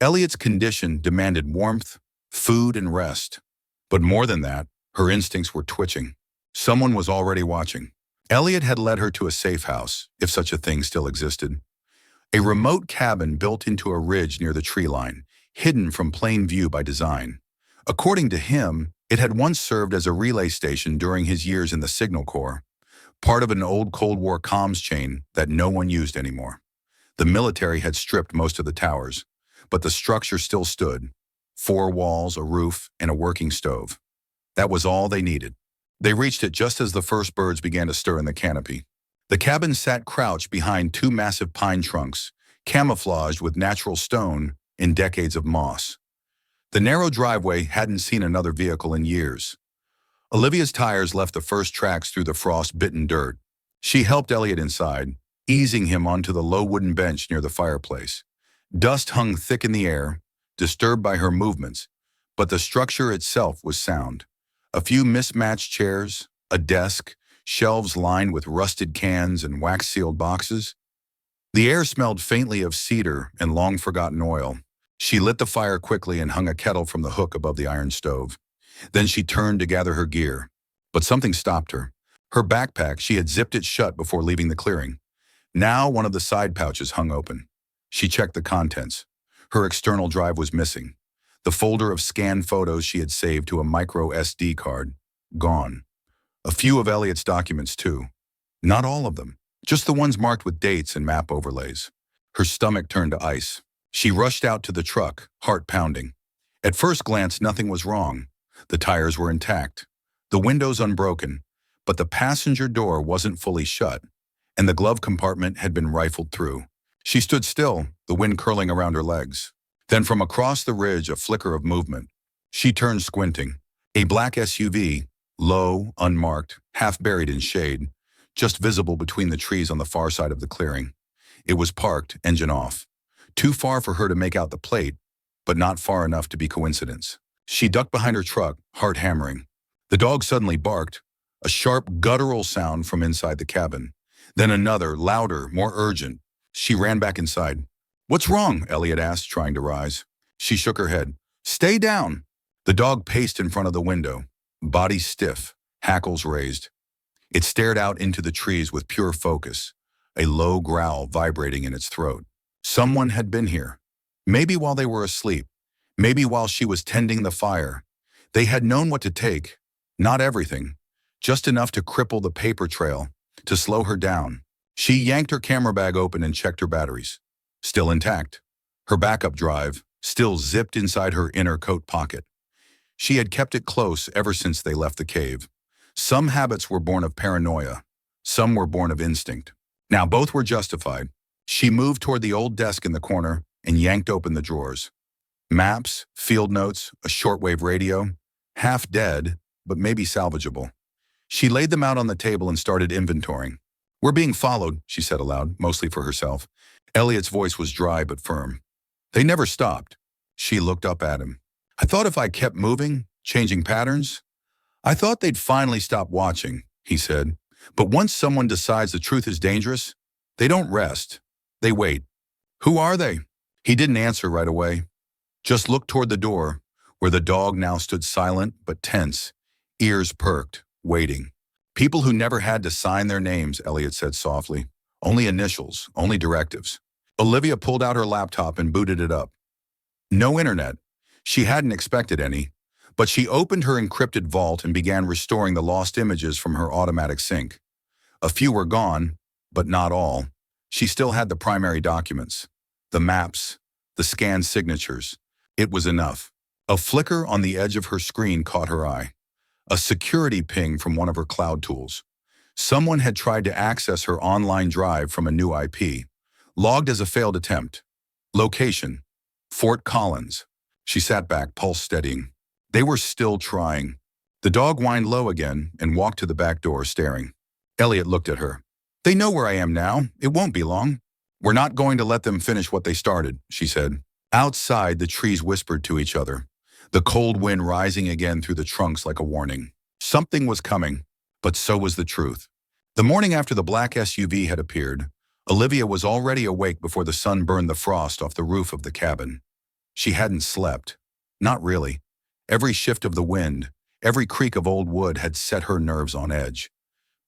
Elliot's condition demanded warmth, food, and rest. But more than that, her instincts were twitching. Someone was already watching. Elliot had led her to a safe house, if such a thing still existed. A remote cabin built into a ridge near the tree line, hidden from plain view by design. According to him, it had once served as a relay station during his years in the Signal Corps, part of an old Cold War comms chain that no one used anymore. The military had stripped most of the towers, but the structure still stood. 4 walls, a roof, and a working stove. That was all they needed. They reached it just as the first birds began to stir in the canopy. The cabin sat crouched behind 2 massive pine trunks, camouflaged with natural stone in decades of moss. The narrow driveway hadn't seen another vehicle in years. Olivia's tires left the first tracks through the frost-bitten dirt. She helped Elliot inside, easing him onto the low wooden bench near the fireplace. Dust hung thick in the air, disturbed by her movements, but the structure itself was sound. A few mismatched chairs, a desk, shelves lined with rusted cans and wax-sealed boxes. The air smelled faintly of cedar and long-forgotten oil. She lit the fire quickly and hung a kettle from the hook above the iron stove. Then she turned to gather her gear. But something stopped her. Her backpack, she had zipped it shut before leaving the clearing. Now one of the side pouches hung open. She checked the contents. Her external drive was missing. The folder of scanned photos she had saved to a micro SD card, gone. A few of Elliot's documents too. Not all of them, just the ones marked with dates and map overlays. Her stomach turned to ice. She rushed out to the truck, heart pounding. At first glance, nothing was wrong. The tires were intact, the windows unbroken, but the passenger door wasn't fully shut, and the glove compartment had been rifled through. She stood still, the wind curling around her legs. Then from across the ridge, a flicker of movement. She turned, squinting. A black SUV, low, unmarked, half buried in shade, just visible between the trees on the far side of the clearing. It was parked, engine off. Too far for her to make out the plate, but not far enough to be coincidence. She ducked behind her truck, heart hammering. The dog suddenly barked, a sharp, guttural sound from inside the cabin. Then another, louder, more urgent. She ran back inside. "What's wrong?" Elliot asked, trying to rise. She shook her head. "Stay down." The dog paced in front of the window, body stiff, hackles raised. It stared out into the trees with pure focus, a low growl vibrating in its throat. Someone had been here. Maybe while they were asleep. Maybe while she was tending the fire. They had known what to take. Not everything. Just enough to cripple the paper trail, to slow her down. She yanked her camera bag open and checked her batteries. Still intact. Her backup drive, still zipped inside her inner coat pocket. She had kept it close ever since they left the cave. Some habits were born of paranoia. Some were born of instinct. Now both were justified. She moved toward the old desk in the corner and yanked open the drawers. Maps, field notes, a shortwave radio. Half dead, but maybe salvageable. She laid them out on the table and started inventorying. "We're being followed," she said aloud, mostly for herself. Elliot's voice was dry but firm. "They never stopped." She looked up at him. "I thought if I kept moving, changing patterns, I thought they'd finally stop watching," he said. "But once someone decides the truth is dangerous, they don't rest. They wait." "Who are they?" He didn't answer right away. Just looked toward the door, where the dog now stood silent but tense, ears perked, waiting. "People who never had to sign their names," Elliot said softly. "Only initials, only directives." Olivia pulled out her laptop and booted it up. No internet. She hadn't expected any, but she opened her encrypted vault and began restoring the lost images from her automatic sync. A few were gone, but not all. She still had the primary documents, the maps, the scanned signatures. It was enough. A flicker on the edge of her screen caught her eye. A security ping from one of her cloud tools. Someone had tried to access her online drive from a new IP. Logged as a failed attempt. Location: Fort Collins. She sat back, pulse steadying. They were still trying. The dog whined low again and walked to the back door, staring. Elliot looked at her. "They know where I am now. It won't be long." "We're not going to let them finish what they started," she said. Outside, the trees whispered to each other, the cold wind rising again through the trunks like a warning. Something was coming, but so was the truth. The morning after the black SUV had appeared, Olivia was already awake before the sun burned the frost off the roof of the cabin. She hadn't slept. Not really. Every shift of the wind, every creak of old wood had set her nerves on edge.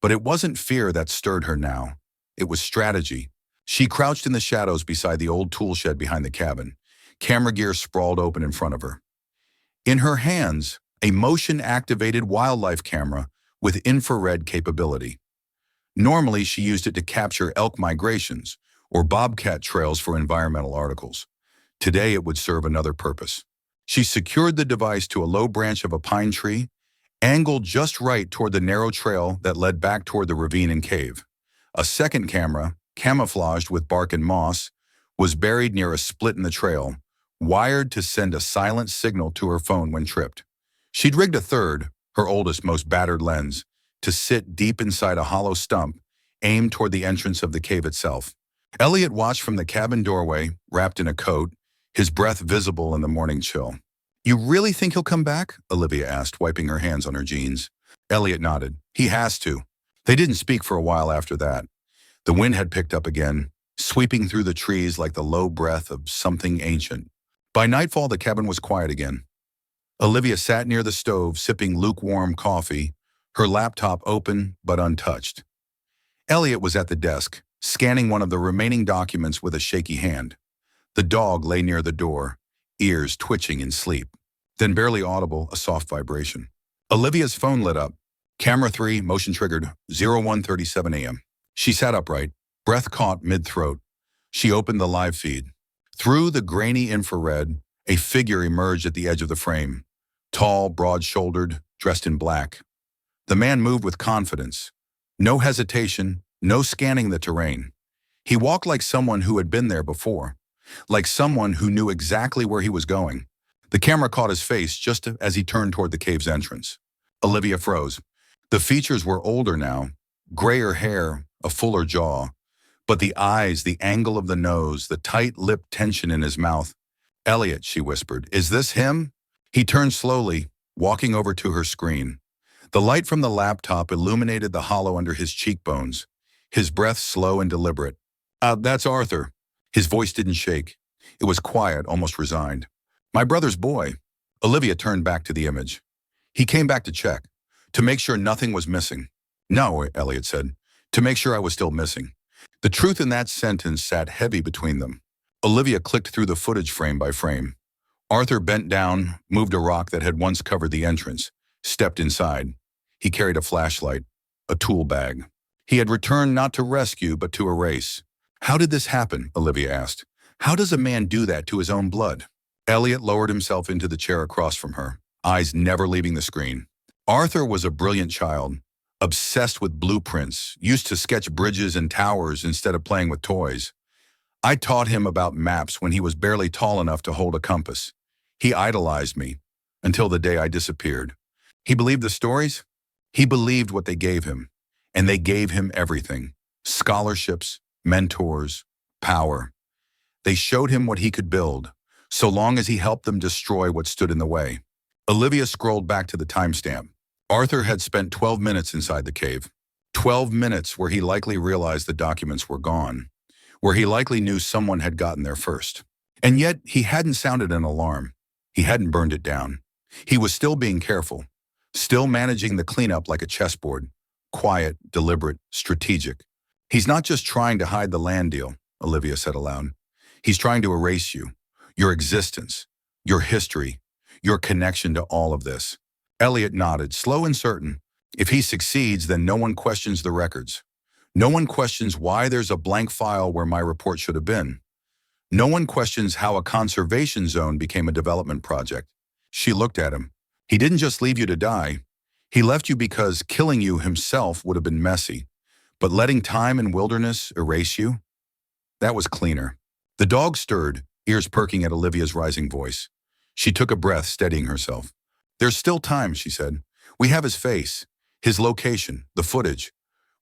But it wasn't fear that stirred her now. It was strategy. She crouched in the shadows beside the old tool shed behind the cabin, camera gear sprawled open in front of her. In her hands, a motion-activated wildlife camera with infrared capability. Normally, she used it to capture elk migrations or bobcat trails for environmental articles. Today, it would serve another purpose. She secured the device to a low branch of a pine tree, angled just right toward the narrow trail that led back toward the ravine and cave. A second camera, camouflaged with bark and moss, was buried near a split in the trail, wired to send a silent signal to her phone when tripped. She'd rigged a third, her oldest, most battered lens, to sit deep inside a hollow stump, aimed toward the entrance of the cave itself. Elliot watched from the cabin doorway, wrapped in a coat, his breath visible in the morning chill. "You really think he'll come back?" Olivia asked, wiping her hands on her jeans. Elliot nodded. "He has to." They didn't speak for a while after that. The wind had picked up again, sweeping through the trees like the low breath of something ancient. By nightfall, the cabin was quiet again. Olivia sat near the stove, sipping lukewarm coffee, her laptop open but untouched. Elliot was at the desk, scanning one of the remaining documents with a shaky hand. The dog lay near the door, ears twitching in sleep. Then, barely audible, a soft vibration. Olivia's phone lit up. Camera 3, motion triggered, 01:37 a.m. She sat upright, breath caught mid-throat. She opened the live feed. Through the grainy infrared, a figure emerged at the edge of the frame. Tall, broad-shouldered, dressed in black. The man moved with confidence. No hesitation, no scanning the terrain. He walked like someone who had been there before, like someone who knew exactly where he was going. The camera caught his face just as he turned toward the cave's entrance. Olivia froze. The features were older now, grayer hair, a fuller jaw. But the eyes, the angle of the nose, the tight-lipped tension in his mouth. "Elliot," she whispered, "is this him?" He turned slowly, walking over to her screen. The light from the laptop illuminated the hollow under his cheekbones, his breath slow and deliberate. That's Arthur." His voice didn't shake. It was quiet, almost resigned. "My brother's boy." Olivia turned back to the image. "He came back to check, to make sure nothing was missing." "No," Elliot said, "to make sure I was still missing." The truth in that sentence sat heavy between them. Olivia clicked through the footage frame by frame. Arthur bent down, moved a rock that had once covered the entrance, stepped inside. He carried a flashlight, a tool bag. He had returned not to rescue, but to erase. "How did this happen?" Olivia asked. "How does a man do that to his own blood?" Elliot lowered himself into the chair across from her, eyes never leaving the screen. Arthur was a brilliant child, obsessed with blueprints, used to sketch bridges and towers instead of playing with toys. I taught him about maps when he was barely tall enough to hold a compass. He idolized me, until the day I disappeared. He believed the stories. He believed what they gave him, and they gave him everything. Scholarships, mentors, power. They showed him what he could build, so long as he helped them destroy what stood in the way. Olivia scrolled back to the timestamp. Arthur had spent 12 minutes inside the cave. 12 minutes where he likely realized the documents were gone, where he likely knew someone had gotten there first. And yet, he hadn't sounded an alarm. He hadn't burned it down. He was still being careful, still managing the cleanup like a chessboard. Quiet, deliberate, strategic. "He's not just trying to hide the land deal," Olivia said aloud. "He's trying to erase you, your existence, your history, your connection to all of this." Elliot nodded, slow and certain. If he succeeds, then no one questions the records. No one questions why there's a blank file where my report should have been. No one questions how a conservation zone became a development project. She looked at him. "He didn't just leave you to die. He left you because killing you himself would have been messy. But letting time and wilderness erase you? That was cleaner." The dog stirred, ears perking at Olivia's rising voice. She took a breath, steadying herself. "There's still time," she said. "We have his face, his location, the footage.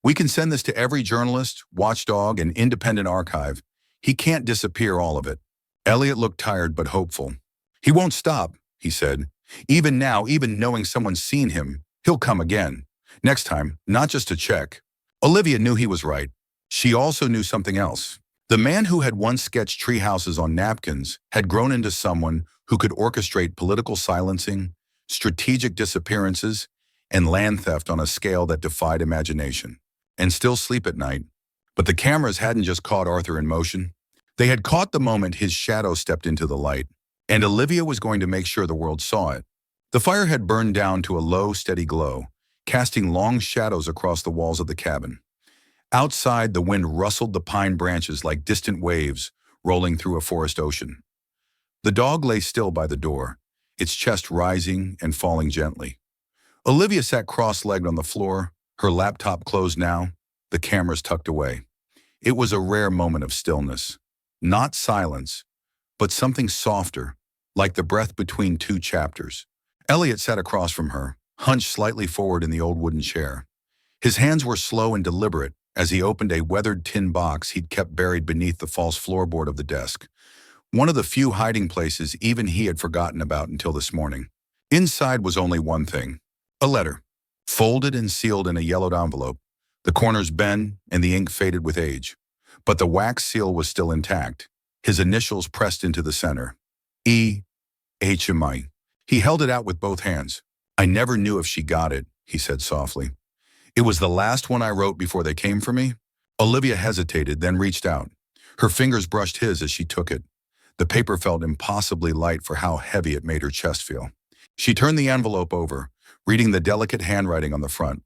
We can send this to every journalist, watchdog, and independent archive. He can't disappear all of it." Elliot looked tired but hopeful. "He won't stop," he said. "Even now, even knowing someone's seen him, he'll come again. Next time, not just to check." Olivia knew he was right. She also knew something else. The man who had once sketched tree houses on napkins had grown into someone who could orchestrate political silencing, strategic disappearances, and land theft on a scale that defied imagination. And still sleep at night. But the cameras hadn't just caught Arthur in motion. They had caught the moment his shadow stepped into the light, and Olivia was going to make sure the world saw it. The fire had burned down to a low, steady glow, casting long shadows across the walls of the cabin. Outside, the wind rustled the pine branches like distant waves rolling through a forest ocean. The dog lay still by the door, its chest rising and falling gently. Olivia sat cross-legged on the floor, her laptop closed now, the cameras tucked away. It was a rare moment of stillness. Not silence, but something softer, like the breath between two chapters. Elliot sat across from her, hunched slightly forward in the old wooden chair. His hands were slow and deliberate as he opened a weathered tin box he'd kept buried beneath the false floorboard of the desk. One of the few hiding places even he had forgotten about until this morning. Inside was only one thing: a letter, folded and sealed in a yellowed envelope. The corners bent and the ink faded with age. But the wax seal was still intact, his initials pressed into the center. E.H.M.I. He held it out with both hands. "I never knew if she got it," he said softly. "It was the last one I wrote before they came for me." Olivia hesitated, then reached out. Her fingers brushed his as she took it. The paper felt impossibly light for how heavy it made her chest feel. She turned the envelope over, reading the delicate handwriting on the front.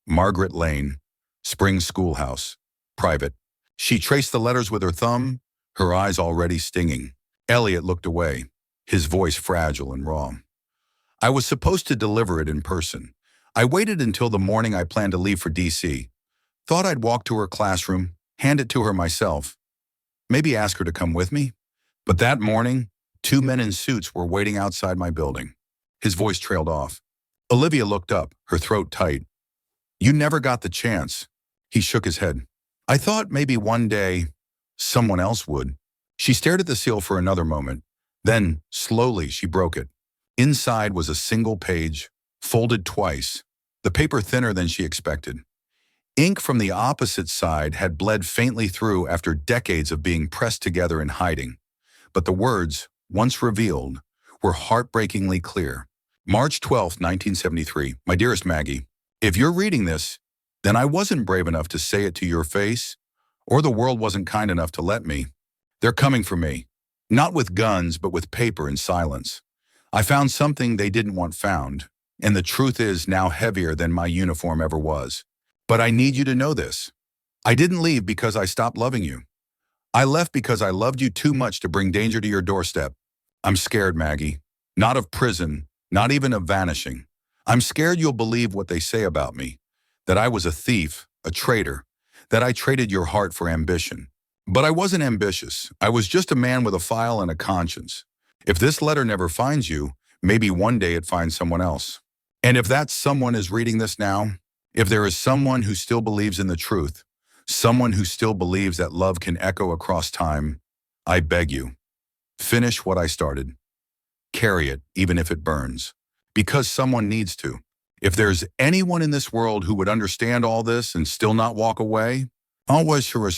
Margaret Lane, Spring Schoolhouse, private. She traced the letters with her thumb, her eyes already stinging. Elliot looked away, his voice fragile and raw. "I was supposed to deliver it in person. I waited until the morning I planned to leave for D.C. Thought I'd walk to her classroom, hand it to her myself. Maybe ask her to come with me. But that morning, two men in suits were waiting outside my building." His voice trailed off. Olivia looked up, her throat tight. "You never got the chance." He shook his head. "I thought maybe one day someone else would." She stared at the seal for another moment. Then, slowly, she broke it. Inside was a single page, folded twice, the paper thinner than she expected. Ink from the opposite side had bled faintly through after decades of being pressed together in hiding. But the words, once revealed, were heartbreakingly clear. March 12, 1973. "My dearest Maggie, if you're reading this, then I wasn't brave enough to say it to your face, or the world wasn't kind enough to let me. They're coming for me. Not with guns, but with paper and silence. I found something they didn't want found, and the truth is now heavier than my uniform ever was. But I need you to know this. I didn't leave because I stopped loving you. I left because I loved you too much to bring danger to your doorstep. I'm scared, Maggie. Not of prison, not even of vanishing. I'm scared you'll believe what they say about me, that I was a thief, a traitor, that I traded your heart for ambition. But I wasn't ambitious. I was just a man with a file and a conscience. If this letter never finds you, maybe one day it finds someone else. And if that someone is reading this now, if there is someone who still believes in the truth, someone who still believes that love can echo across time, I beg you, finish what I started. Carry it, even if it burns. Because someone needs to. If there's anyone in this world who would understand all this and still not walk away, always sure.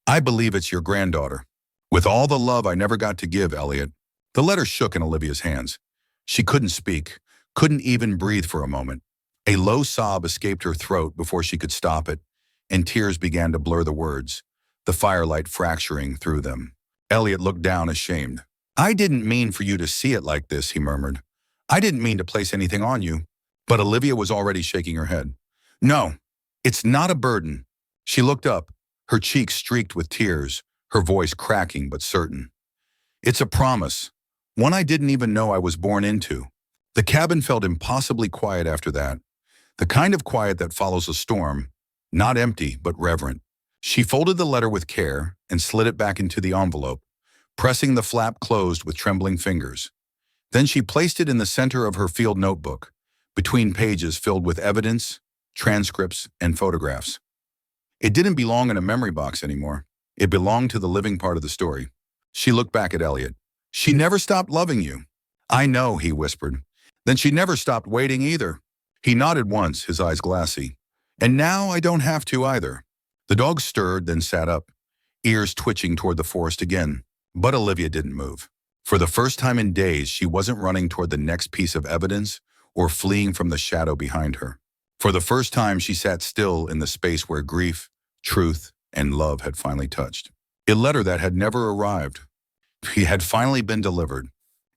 I believe it's your granddaughter. With all the love I never got to give, Elliot." The letter shook in Olivia's hands. She couldn't speak, couldn't even breathe for a moment. A low sob escaped her throat before she could stop it, and tears began to blur the words, the firelight fracturing through them. Elliot looked down, ashamed. "I didn't mean for you to see it like this," he murmured. "I didn't mean to place anything on you." But Olivia was already shaking her head. "No, it's not a burden." She looked up, her cheeks streaked with tears, her voice cracking but certain. "It's a promise, one I didn't even know I was born into." The cabin felt impossibly quiet after that, the kind of quiet that follows a storm, not empty but reverent. She folded the letter with care and slid it back into the envelope, pressing the flap closed with trembling fingers. Then she placed it in the center of her field notebook, between pages filled with evidence, transcripts, and photographs. It didn't belong in a memory box anymore. It belonged to the living part of the story. She looked back at Elliot. "She never stopped loving you." "I know," he whispered. "Then she never stopped waiting either." He nodded once, his eyes glassy. "And now I don't have to either." The dog stirred, then sat up, ears twitching toward the forest again. But Olivia didn't move. For the first time in days, she wasn't running toward the next piece of evidence or fleeing from the shadow behind her. For the first time, she sat still in the space where grief, truth, and love had finally touched. A letter that had never arrived. He had finally been delivered,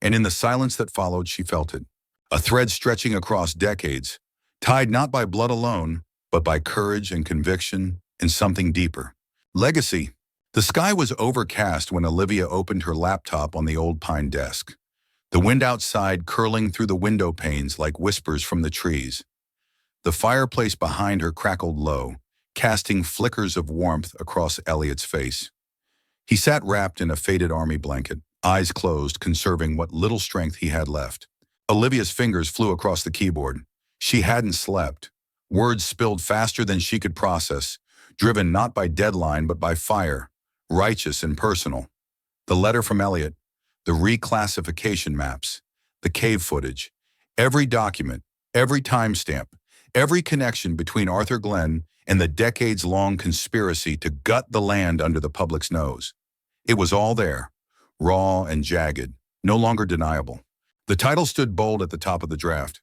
and in the silence that followed, she felt it. A thread stretching across decades, tied not by blood alone, but by courage and conviction and something deeper. Legacy. The sky was overcast when Olivia opened her laptop on the old pine desk, the wind outside curling through the window panes like whispers from the trees. The fireplace behind her crackled low, casting flickers of warmth across Elliot's face. He sat wrapped in a faded army blanket, eyes closed, conserving what little strength he had left. Olivia's fingers flew across the keyboard. She hadn't slept. Words spilled faster than she could process, driven not by deadline but by fire, righteous and personal. The letter from Elliot, the reclassification maps, the cave footage, every document, every timestamp, every connection between Arthur Glenn and the decades-long conspiracy to gut the land under the public's nose. It was all there, raw and jagged, no longer deniable. The title stood bold at the top of the draft.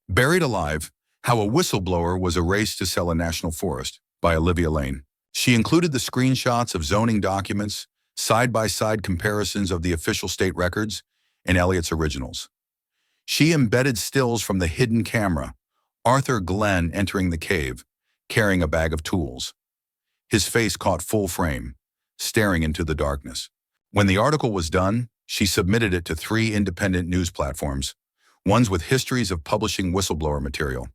Buried Alive, How a Whistleblower Was Erased to Sell a National Forest, by Olivia Lane. She included the screenshots of zoning documents, side-by-side comparisons of the official state records, and Elliot's originals. She embedded stills from the hidden camera, Arthur Glenn entering the cave, carrying a bag of tools. His face caught full frame, staring into the darkness. When the article was done, she submitted it to 3 independent news platforms, ones with histories of publishing whistleblower material.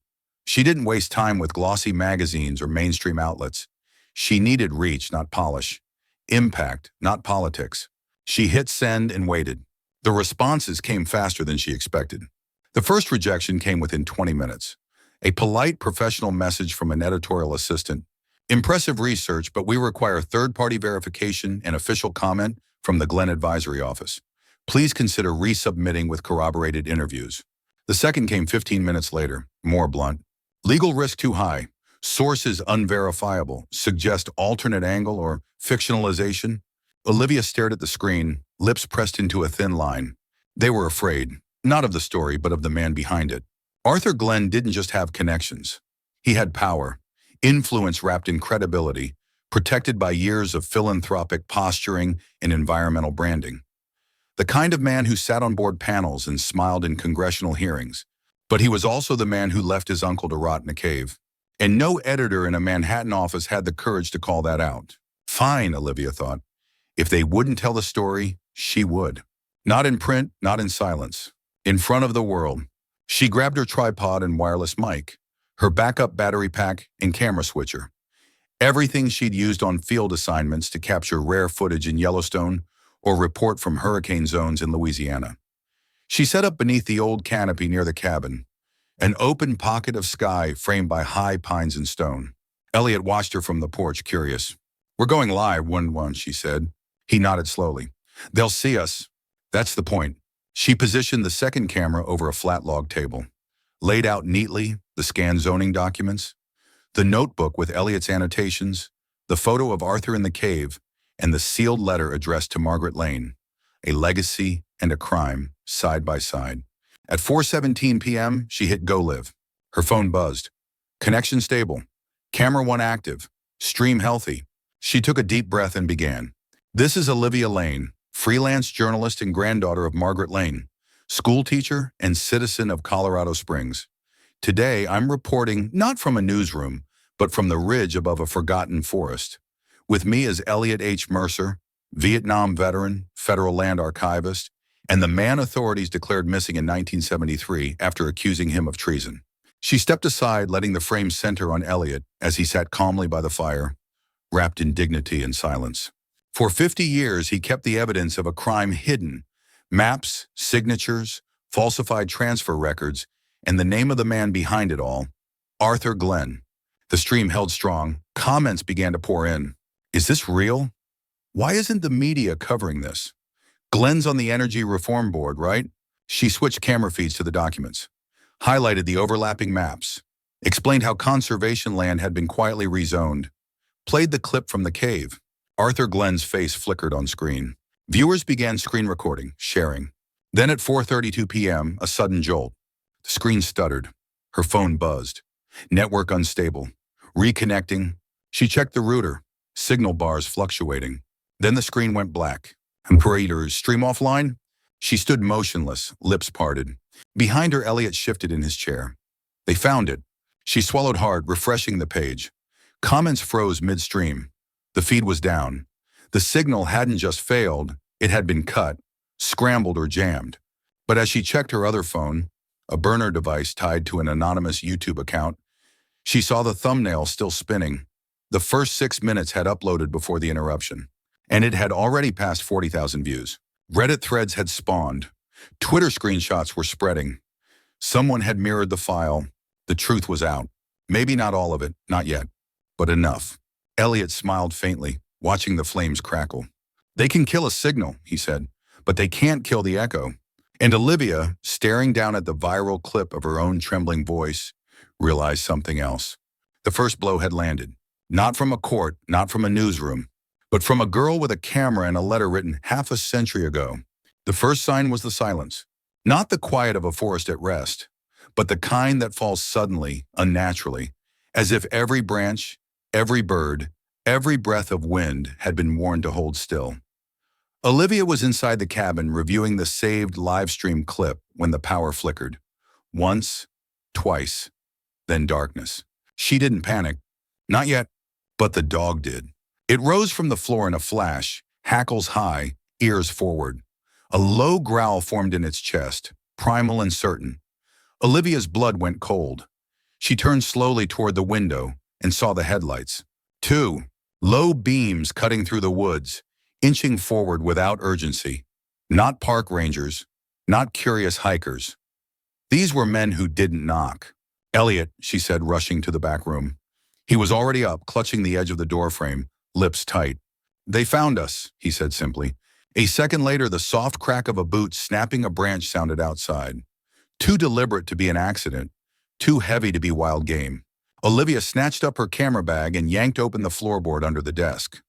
She didn't waste time with glossy magazines or mainstream outlets. She needed reach, not polish. Impact, not politics. She hit send and waited. The responses came faster than she expected. The first rejection came within 20 minutes. A polite professional message from an editorial assistant. Impressive research, but we require third-party verification and official comment from the Glenn Advisory Office. Please consider resubmitting with corroborated interviews. The second came 15 minutes later, more blunt. Legal risk too high. Sources unverifiable. Suggest alternate angle or fictionalization. Olivia stared at the screen, lips pressed into a thin line. They were afraid, not of the story, but of the man behind it. Arthur Glenn didn't just have connections. He had power, influence wrapped in credibility, protected by years of philanthropic posturing and environmental branding. The kind of man who sat on board panels and smiled in congressional hearings. But he was also the man who left his uncle to rot in a cave. And no editor in a Manhattan office had the courage to call that out. Fine, Olivia thought. If they wouldn't tell the story, she would. Not in print, not in silence. In front of the world. She grabbed her tripod and wireless mic, her backup battery pack and camera switcher. Everything she'd used on field assignments to capture rare footage in Yellowstone or report from hurricane zones in Louisiana. She set up beneath the old canopy near the cabin, an open pocket of sky framed by high pines and stone. Elliot watched her from the porch, curious. "We're going live, 1-1," she said. He nodded slowly. "They'll see us. That's the point." She positioned the second camera over a flat log table. Laid out neatly, the scanned zoning documents, the notebook with Elliot's annotations, the photo of Arthur in the cave, and the sealed letter addressed to Margaret Lane, a legacy and a crime, side by side. At 4:17 p.m., she hit Go Live. Her phone buzzed. Connection stable. Camera 1 active. Stream healthy. She took a deep breath and began. "This is Olivia Lane, freelance journalist and granddaughter of Margaret Lane, school teacher and citizen of Colorado Springs. Today, I'm reporting not from a newsroom, but from the ridge above a forgotten forest. With me is Elliot H. Mercer, Vietnam veteran, federal land archivist, and the man authorities declared missing in 1973 after accusing him of treason." She stepped aside, letting the frame center on Elliot as he sat calmly by the fire, wrapped in dignity and silence. For 50 years, he kept the evidence of a crime hidden: maps, signatures, falsified transfer records, and the name of the man behind it all, Arthur Glenn. The stream held strong. Comments began to pour in. Is this real? Why isn't the media covering this? Glenn's on the Energy Reform Board, right? She switched camera feeds to the documents, highlighted the overlapping maps, explained how conservation land had been quietly rezoned, played the clip from the cave. Arthur Glenn's face flickered on screen. Viewers began screen recording, sharing. Then at 4:32 p.m., a sudden jolt. The screen stuttered. Her phone buzzed. Network unstable. Reconnecting. She checked the router. Signal bars fluctuating. Then the screen went black. Operators, stream offline? She stood motionless, lips parted. Behind her, Elliot shifted in his chair. They found it. She swallowed hard, refreshing the page. Comments froze midstream. The feed was down. The signal hadn't just failed, it had been cut, scrambled or jammed. But as she checked her other phone, a burner device tied to an anonymous YouTube account, she saw the thumbnail still spinning. The first 6 minutes had uploaded before the interruption. and it had already passed 40,000 views. Reddit threads had spawned. Twitter screenshots were spreading. Someone had mirrored the file. The truth was out. Maybe not all of it, not yet, but enough. Elliot smiled faintly, watching the flames crackle. They can kill a signal, he said, but they can't kill the echo. And Olivia, staring down at the viral clip of her own trembling voice, realized something else. The first blow had landed. Not from a court, not from a newsroom, but from a girl with a camera and a letter written half a century ago. The first sign was the silence. Not the quiet of a forest at rest, but the kind that falls suddenly, unnaturally, as if every branch, every bird, every breath of wind had been warned to hold still. Olivia was inside the cabin reviewing the saved live stream clip when the power flickered. Once, twice, then darkness. She didn't panic. Not yet, but the dog did. It rose from the floor in a flash, hackles high, ears forward. A low growl formed in its chest, primal and certain. Olivia's blood went cold. She turned slowly toward the window and saw the headlights. Two, low beams cutting through the woods, inching forward without urgency. Not park rangers, not curious hikers. These were men who didn't knock. Elliot, she said, rushing to the back room. He was already up, clutching the edge of the doorframe, lips tight. They found us, he said simply. A second later, the soft crack of a boot snapping a branch sounded outside. Too deliberate to be an accident, too heavy to be wild game. Olivia snatched up her camera bag and yanked open the floorboard under the desk.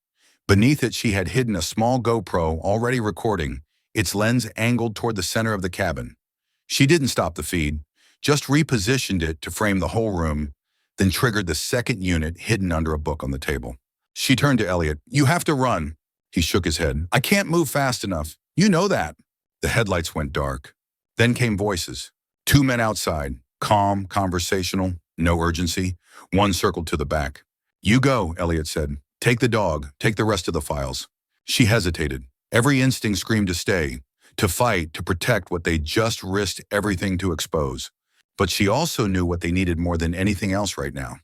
Beneath it, she had hidden a small GoPro already recording, its lens angled toward the center of the cabin. She didn't stop the feed, just repositioned it to frame the whole room, then triggered the second unit hidden under a book on the table. She turned to Elliot. You have to run. He shook his head. I can't move fast enough. You know that. The headlights went dark. Then came voices. Two men outside, calm, conversational, no urgency. One circled to the back. You go, Elliot said. Take the dog, take the rest of the files. She hesitated. Every instinct screamed to stay, to fight, to protect what they just risked everything to expose. But she also knew what they needed more than anything else right now.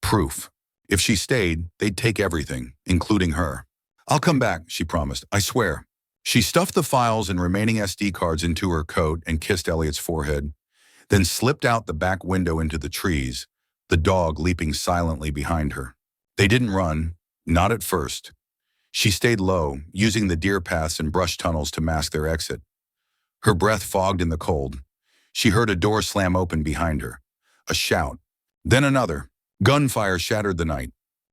Proof. If she stayed, they'd take everything, including her. I'll come back, she promised. I swear. She stuffed the files and remaining SD cards into her coat and kissed Elliot's forehead, then slipped out the back window into the trees, the dog leaping silently behind her. They didn't run, not at first. She stayed low, using the deer paths and brush tunnels to mask their exit. Her breath fogged in the cold. She heard a door slam open behind her. A shout. Then another. Gunfire shattered the night.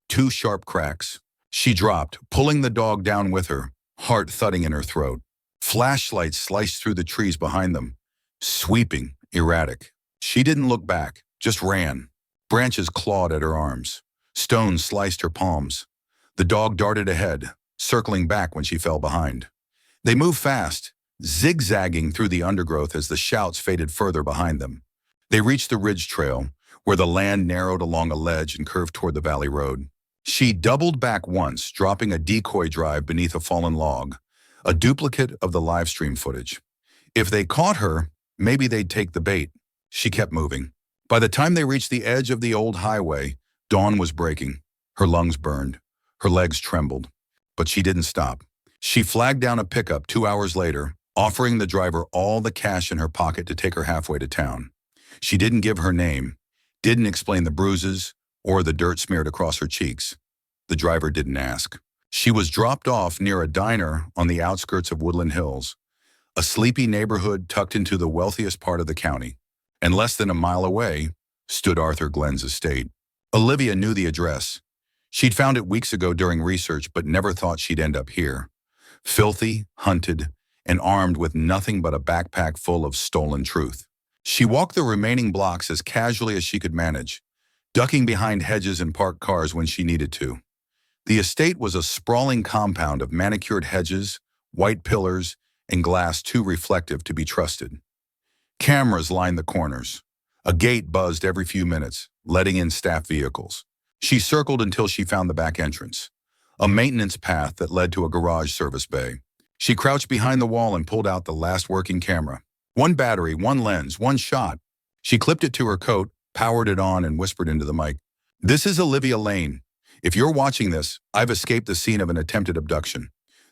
Two sharp cracks. She dropped, pulling the dog down with her, heart thudding in her throat. Flashlights sliced through the trees behind them, sweeping, erratic. She didn't look back, just ran. Branches clawed at her arms. Stones sliced her palms. The dog darted ahead, circling back when she fell behind. They moved fast, zigzagging through the undergrowth as the shouts faded further behind them. They reached the ridge trail, where the land narrowed along a ledge and curved toward the valley road. She doubled back once, dropping a decoy drive beneath a fallen log, a duplicate of the live stream footage. If they caught her, maybe they'd take the bait. She kept moving. By the time they reached the edge of the old highway, dawn was breaking. Her lungs burned. Her legs trembled. But she didn't stop. She flagged down a pickup 2 hours later, offering the driver all the cash in her pocket to take her halfway to town. She didn't give her name, didn't explain the bruises or the dirt smeared across her cheeks. The driver didn't ask. She was dropped off near a diner on the outskirts of Woodland Hills, a sleepy neighborhood tucked into the wealthiest part of the county. And less than a mile away stood Arthur Glenn's estate. Olivia knew the address. She'd found it weeks ago during research, but never thought she'd end up here. Filthy, hunted, and armed with nothing but a backpack full of stolen truth. She walked the remaining blocks as casually as she could manage, ducking behind hedges and parked cars when she needed to. The estate was a sprawling compound of manicured hedges, white pillars, and glass too reflective to be trusted. Cameras lined the corners. A gate buzzed every few minutes, letting in staff vehicles. She circled until she found the back entrance, a maintenance path that led to a garage service bay. She crouched behind the wall and pulled out the last working camera. One battery, one lens, one shot. She clipped it to her coat, powered it on, and whispered into the mic. This is Olivia Lane. If you're watching this, I've escaped the scene of an attempted abduction.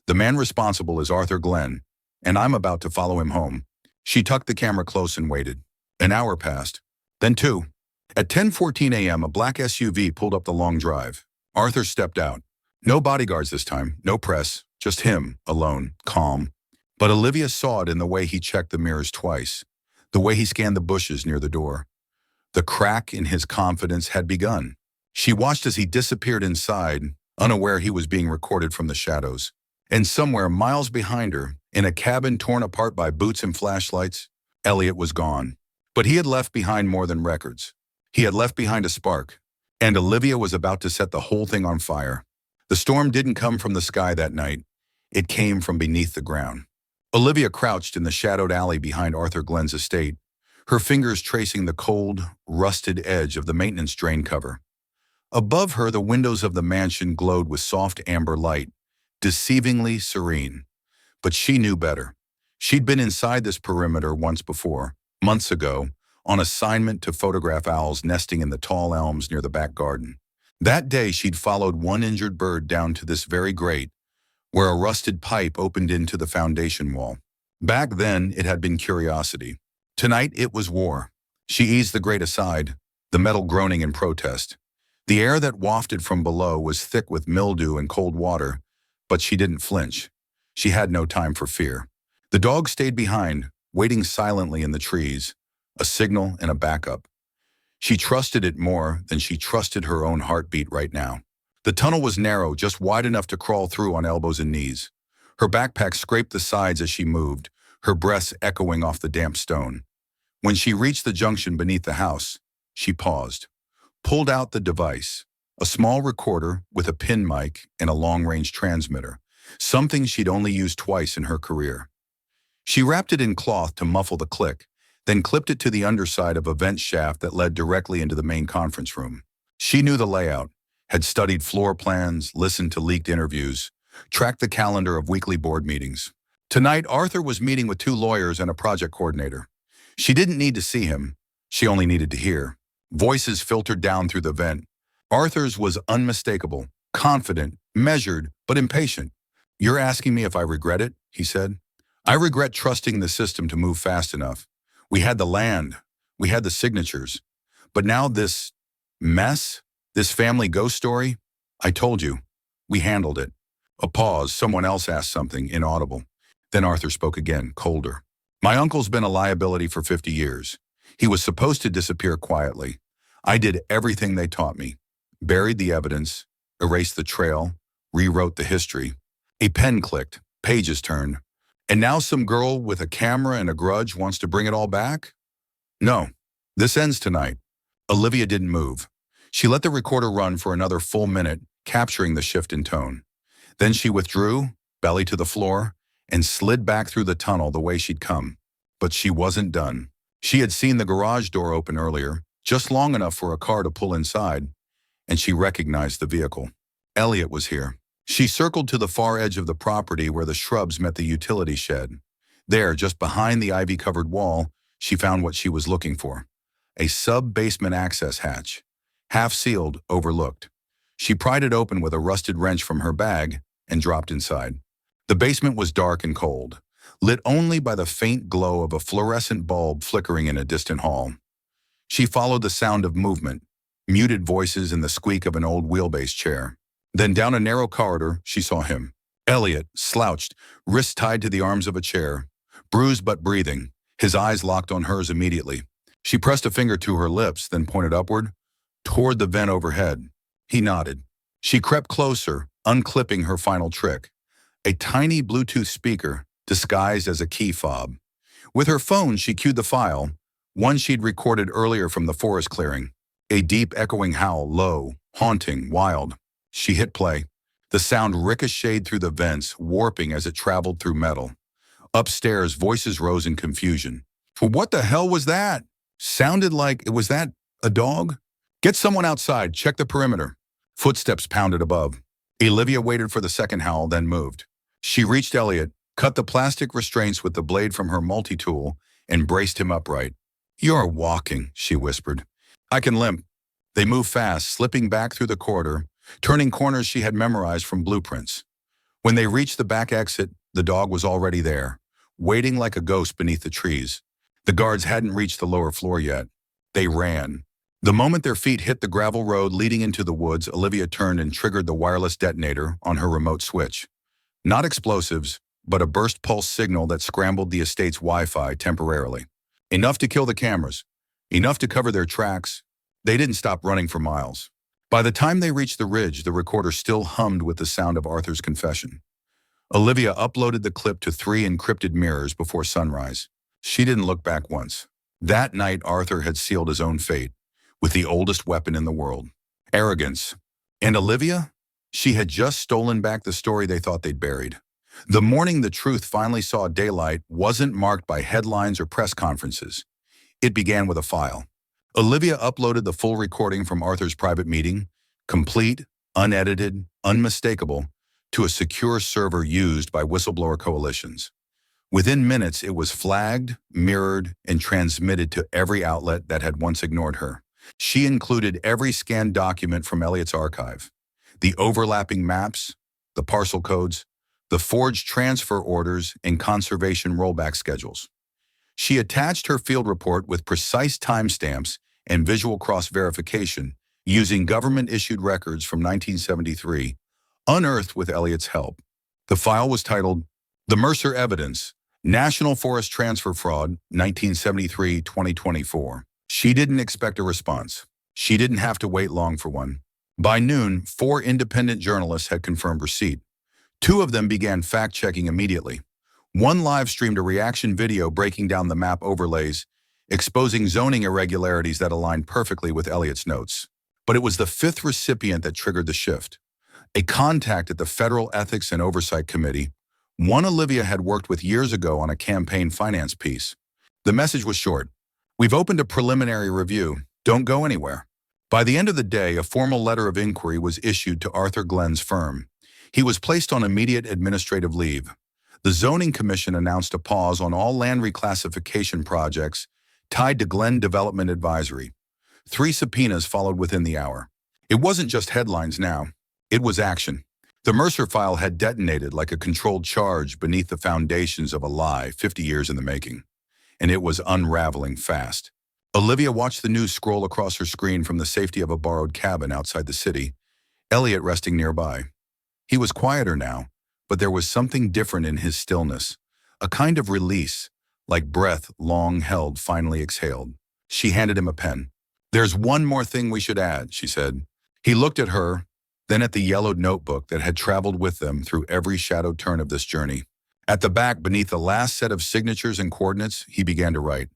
The man responsible is Arthur Glenn, and I'm about to follow him home. She tucked the camera close and waited. An hour passed. Then two. At 10:14 a.m., a black SUV pulled up the long drive. Arthur stepped out. No bodyguards this time, no press, just him, alone, calm. But Olivia saw it in the way he checked the mirrors twice, the way he scanned the bushes near the door. The crack in his confidence had begun. She watched as he disappeared inside, unaware he was being recorded from the shadows. And somewhere miles behind her, in a cabin torn apart by boots and flashlights, Elliot was gone. But he had left behind more than records. He had left behind a spark, and Olivia was about to set the whole thing on fire. The storm didn't come from the sky that night. It came from beneath the ground. Olivia crouched in the shadowed alley behind Arthur Glenn's estate, her fingers tracing the cold, rusted edge of the maintenance drain cover. Above her, the windows of the mansion glowed with soft amber light, deceivingly serene. But she knew better. She'd been inside this perimeter once before, months ago, on assignment to photograph owls nesting in the tall elms near the back garden. That day, she'd followed one injured bird down to this very grate, where a rusted pipe opened into the foundation wall. Back then, it had been curiosity. Tonight, it was war. She eased the grate aside, the metal groaning in protest. The air that wafted from below was thick with mildew and cold water, but she didn't flinch. She had no time for fear. The dog stayed behind, waiting silently in the trees, a signal and a backup. She trusted it more than she trusted her own heartbeat right now. The tunnel was narrow, just wide enough to crawl through on elbows and knees. Her backpack scraped the sides as she moved, her breaths echoing off the damp stone. When she reached the junction beneath the house, she paused, pulled out the device, a small recorder with a pin mic and a long-range transmitter, something she'd only used twice in her career. She wrapped it in cloth to muffle the click, then clipped it to the underside of a vent shaft that led directly into the main conference room. She knew the layout, had studied floor plans, listened to leaked interviews, tracked the calendar of weekly board meetings. Tonight, Arthur was meeting with 2 lawyers and a project coordinator. She didn't need to see him. She only needed to hear. Voices filtered down through the vent. Arthur's was unmistakable, confident, measured, but impatient. "You're asking me if I regret it?" he said. "I regret trusting the system to move fast enough. We had the land. We had the signatures. But now this mess, this family ghost story, I told you. We handled it." A pause. Someone else asked something, inaudible. Then Arthur spoke again, colder. "My uncle's been a liability for 50 years. He was supposed to disappear quietly. I did everything they taught me. Buried the evidence, erased the trail, rewrote the history. A pen clicked, pages turned. And now some girl with a camera and a grudge wants to bring it all back? No. This ends tonight." Olivia didn't move. She let the recorder run for another full minute, capturing the shift in tone. Then she withdrew, belly to the floor, and slid back through the tunnel the way she'd come. But she wasn't done. She had seen the garage door open earlier, just long enough for a car to pull inside, and she recognized the vehicle. Elliot was here. She circled to the far edge of the property where the shrubs met the utility shed. There, just behind the ivy-covered wall, she found what she was looking for. A sub-basement access hatch, half-sealed, overlooked. She pried it open with a rusted wrench from her bag and dropped inside. The basement was dark and cold, lit only by the faint glow of a fluorescent bulb flickering in a distant hall. She followed the sound of movement, muted voices and the squeak of an old wheelbase chair. Then down a narrow corridor, she saw him. Elliot, slouched, wrists tied to the arms of a chair, bruised but breathing, his eyes locked on hers immediately. She pressed a finger to her lips, then pointed upward, toward the vent overhead. He nodded. She crept closer, unclipping her final trick. A tiny Bluetooth speaker, disguised as a key fob. With her phone, she cued the file, one she'd recorded earlier from the forest clearing. A deep, echoing howl, low, haunting, wild. She hit play. The sound ricocheted through the vents, warping as it traveled through metal. Upstairs, voices rose in confusion. "What the hell was that?" Sounded like was that a dog? "Get someone outside, check the perimeter." Footsteps pounded above. Olivia waited for the second howl, then moved. She reached Elliot, cut the plastic restraints with the blade from her multi-tool, and braced him upright. "You're walking," she whispered. "I can limp." They moved fast, slipping back through the corridor, turning corners she had memorized from blueprints. When they reached the back exit, the dog was already there, waiting like a ghost beneath the trees. The guards hadn't reached the lower floor yet. They ran. The moment their feet hit the gravel road leading into the woods, Olivia turned and triggered the wireless detonator on her remote switch. Not explosives, but a burst pulse signal that scrambled the estate's Wi-Fi temporarily. Enough to kill the cameras. Enough to cover their tracks. They didn't stop running for miles. By the time they reached the ridge, the recorder still hummed with the sound of Arthur's confession. Olivia uploaded the clip to 3 encrypted mirrors before sunrise. She didn't look back once. That night, Arthur had sealed his own fate, with the oldest weapon in the world. Arrogance. And Olivia? She had just stolen back the story they thought they'd buried. The morning the truth finally saw daylight wasn't marked by headlines or press conferences. It began with a file. Olivia uploaded the full recording from Arthur's private meeting, complete, unedited, unmistakable, to a secure server used by whistleblower coalitions. Within minutes, it was flagged, mirrored, and transmitted to every outlet that had once ignored her. She included every scanned document from Elliot's archive, the overlapping maps, the parcel codes, the forged transfer orders, and conservation rollback schedules. She attached her field report with precise timestamps and visual cross-verification using government-issued records from 1973, unearthed with Elliot's help. The file was titled, The Mercer Evidence, National Forest Transfer Fraud, 1973-2024. She didn't expect a response. She didn't have to wait long for one. By noon, 4 independent journalists had confirmed receipt. 2 of them began fact-checking immediately. One live-streamed a reaction video breaking down the map overlays, exposing zoning irregularities that aligned perfectly with Elliot's notes. But it was the 5th recipient that triggered the shift. A contact at the Federal Ethics and Oversight Committee, one Olivia had worked with years ago on a campaign finance piece. The message was short. We've opened a preliminary review. Don't go anywhere. By the end of the day, a formal letter of inquiry was issued to Arthur Glenn's firm. He was placed on immediate administrative leave. The Zoning Commission announced a pause on all land reclassification projects tied to Glenn Development Advisory. 3 subpoenas followed within the hour. It wasn't just headlines now. It was action. The Mercer file had detonated like a controlled charge beneath the foundations of a lie 50 years in the making. And it was unraveling fast. Olivia watched the news scroll across her screen from the safety of a borrowed cabin outside the city, Elliot resting nearby. He was quieter now, but there was something different in his stillness, a kind of release, like breath long held finally exhaled. She handed him a pen. There's one more thing we should add, she said. He looked at her, then at the yellowed notebook that had traveled with them through every shadowed turn of this journey. At the back, beneath the last set of signatures and coordinates, he began to write.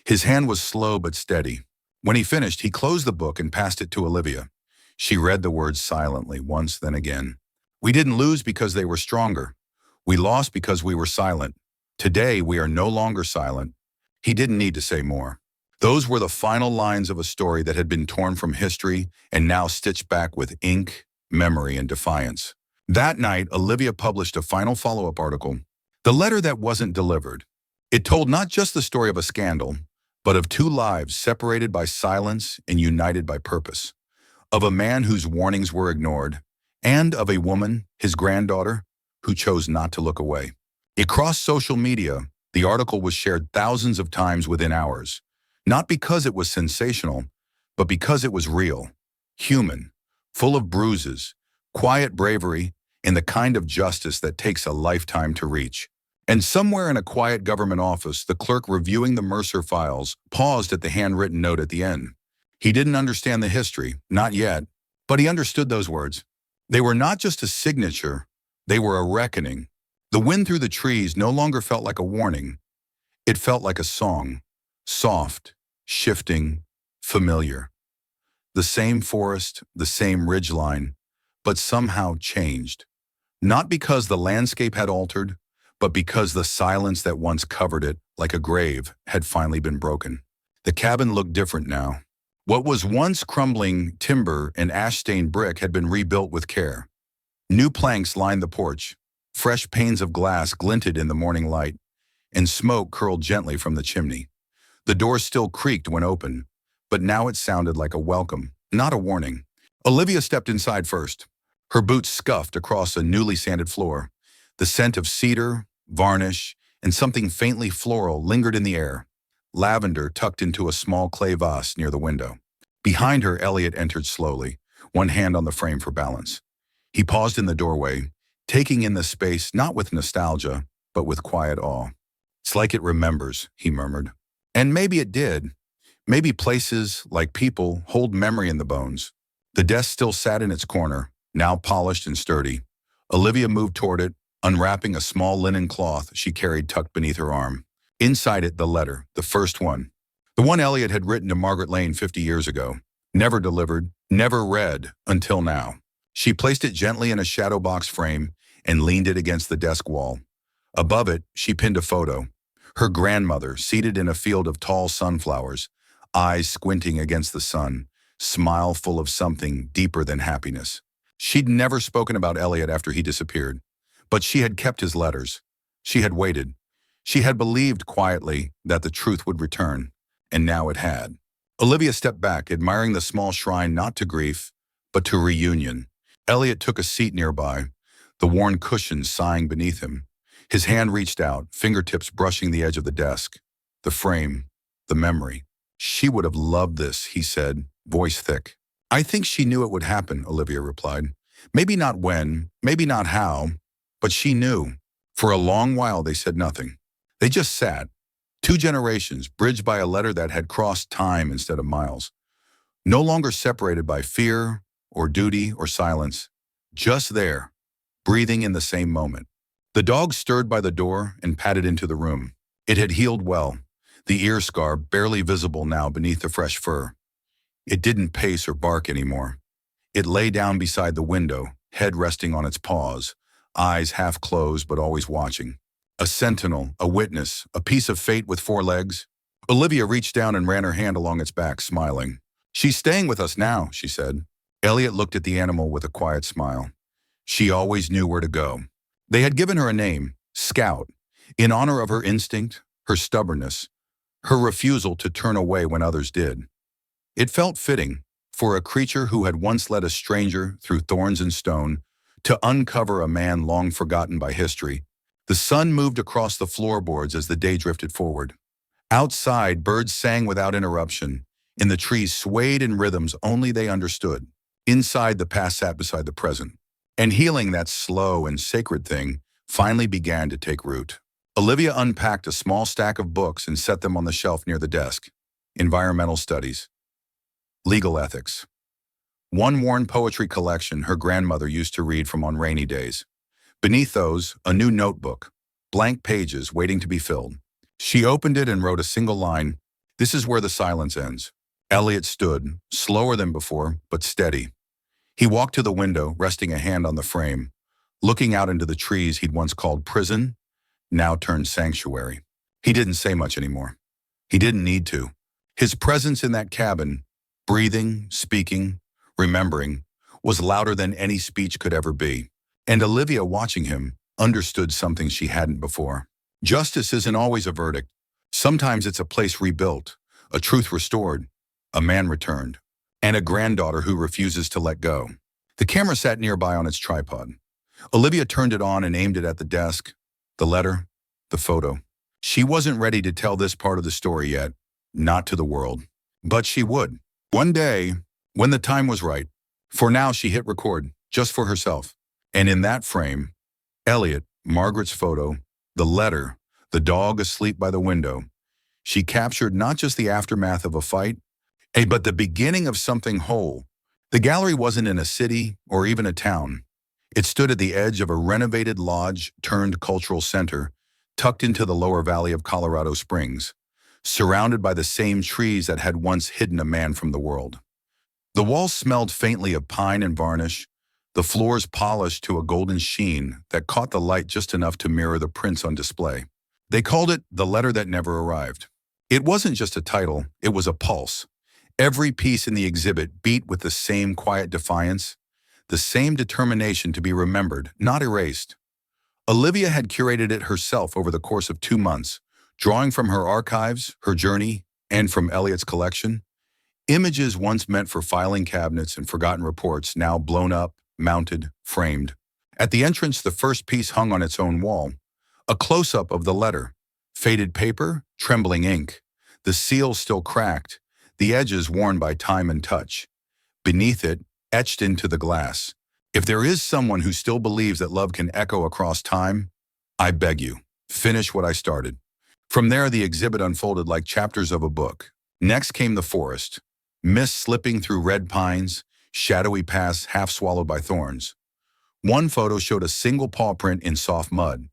His hand was slow but steady. When he finished, he closed the book and passed it to Olivia. She read the words silently, once then again. We didn't lose because they were stronger. We lost because we were silent. Today, we are no longer silent. He didn't need to say more. Those were the final lines of a story that had been torn from history and now stitched back with ink, memory, and defiance. That night, Olivia published a final follow-up article, The Letter That Wasn't Delivered. It told not just the story of a scandal, but of 2 lives separated by silence and united by purpose. Of a man whose warnings were ignored, and of a woman, his granddaughter, who chose not to look away. It crossed social media. The article was shared thousands of times within hours, not because it was sensational, but because it was real, human, full of bruises, quiet bravery, and the kind of justice that takes a lifetime to reach. And somewhere in a quiet government office, the clerk reviewing the Mercer files paused at the handwritten note at the end. He didn't understand the history, not yet, but he understood those words. They were not just a signature, they were a reckoning. The wind through the trees no longer felt like a warning. It felt like a song, soft, shifting, familiar. The same forest, the same ridgeline, but somehow changed. Not because the landscape had altered, but because the silence that once covered it, like a grave, had finally been broken. The cabin looked different now. What was once crumbling timber and ash-stained brick had been rebuilt with care. New planks lined the porch, fresh panes of glass glinted in the morning light, and smoke curled gently from the chimney. The door still creaked when open, but now it sounded like a welcome, not a warning. Olivia stepped inside first. Her boots scuffed across a newly sanded floor. The scent of cedar, varnish, and something faintly floral lingered in the air. Lavender tucked into a small clay vase near the window. Behind her, Elliot entered slowly, one hand on the frame for balance. He paused in the doorway, taking in the space not with nostalgia, but with quiet awe. "It's like it remembers," he murmured. And maybe it did. Maybe places, like people, hold memory in the bones. The desk still sat in its corner, now polished and sturdy. Olivia moved toward it, unwrapping a small linen cloth she carried tucked beneath her arm. Inside it, the letter, the first one. The one Elliot had written to Margaret Lane 50 years ago. Never delivered, never read, until now. She placed it gently in a shadow box frame and leaned it against the desk wall. Above it, she pinned a photo. Her grandmother, seated in a field of tall sunflowers, eyes squinting against the sun, smile full of something deeper than happiness. She'd never spoken about Elliot after he disappeared, but she had kept his letters. She had waited. She had believed quietly that the truth would return, and now it had. Olivia stepped back, admiring the small shrine not to grief, but to reunion. Elliot took a seat nearby, the worn cushions sighing beneath him. His hand reached out, fingertips brushing the edge of the desk. The frame, the memory. "She would have loved this," he said, voice thick. "I think she knew it would happen," Olivia replied. "Maybe not when, maybe not how, but she knew." For a long while they said nothing. They just sat. 2 generations, bridged by a letter that had crossed time instead of miles. No longer separated by fear, or duty, or silence. Just there, breathing in the same moment. The dog stirred by the door and padded into the room. It had healed well, the ear scar barely visible now beneath the fresh fur. It didn't pace or bark anymore. It lay down beside the window, head resting on its paws, eyes half closed but always watching. A sentinel, a witness, a piece of fate with 4 legs. Olivia reached down and ran her hand along its back, smiling. "She's staying with us now," she said. Elliot looked at the animal with a quiet smile. She always knew where to go. They had given her a name, Scout, in honor of her instinct, her stubbornness, her refusal to turn away when others did. It felt fitting for a creature who had once led a stranger through thorns and stone to uncover a man long forgotten by history. The sun moved across the floorboards as the day drifted forward. Outside, birds sang without interruption, and the trees swayed in rhythms only they understood. Inside, the past sat beside the present. And healing, that slow and sacred thing, finally began to take root. Olivia unpacked a small stack of books and set them on the shelf near the desk. Environmental studies. Legal ethics. One worn poetry collection her grandmother used to read from on rainy days. Beneath those, a new notebook, blank pages waiting to be filled. She opened it and wrote a single line, "This is where the silence ends." Elliot stood, slower than before, but steady. He walked to the window, resting a hand on the frame, looking out into the trees he'd once called prison, now turned sanctuary. He didn't say much anymore. He didn't need to. His presence in that cabin, breathing, speaking, remembering, was louder than any speech could ever be. And Olivia, watching him, understood something she hadn't before. Justice isn't always a verdict. Sometimes it's a place rebuilt, a truth restored, a man returned, and a granddaughter who refuses to let go. The camera sat nearby on its tripod. Olivia turned it on and aimed it at the desk, the letter, the photo. She wasn't ready to tell this part of the story yet, not to the world. But she would. One day, when the time was right. For now, she hit record, just for herself. And in that frame, Elliot, Margaret's photo, the letter, the dog asleep by the window, she captured not just the aftermath of a fight, but the beginning of something whole. The gallery wasn't in a city or even a town. It stood at the edge of a renovated lodge turned cultural center, tucked into the lower valley of Colorado Springs, surrounded by the same trees that had once hidden a man from the world. The walls smelled faintly of pine and varnish, the floors polished to a golden sheen that caught the light just enough to mirror the prints on display. They called it The Letter That Never Arrived. It wasn't just a title, it was a pulse. Every piece in the exhibit beat with the same quiet defiance, the same determination to be remembered, not erased. Olivia had curated it herself over the course of 2 months, drawing from her archives, her journey, and from Elliot's collection. Images once meant for filing cabinets and forgotten reports, now blown up, mounted, framed. At the entrance, the first piece hung on its own wall. A close-up of the letter. Faded paper, trembling ink. The seal still cracked, the edges worn by time and touch. Beneath it, etched into the glass. If there is someone who still believes that love can echo across time, I beg you, finish what I started. From there, the exhibit unfolded like chapters of a book. Next came the forest. Mist slipping through red pines, shadowy paths half swallowed by thorns. One photo showed a single paw print in soft mud.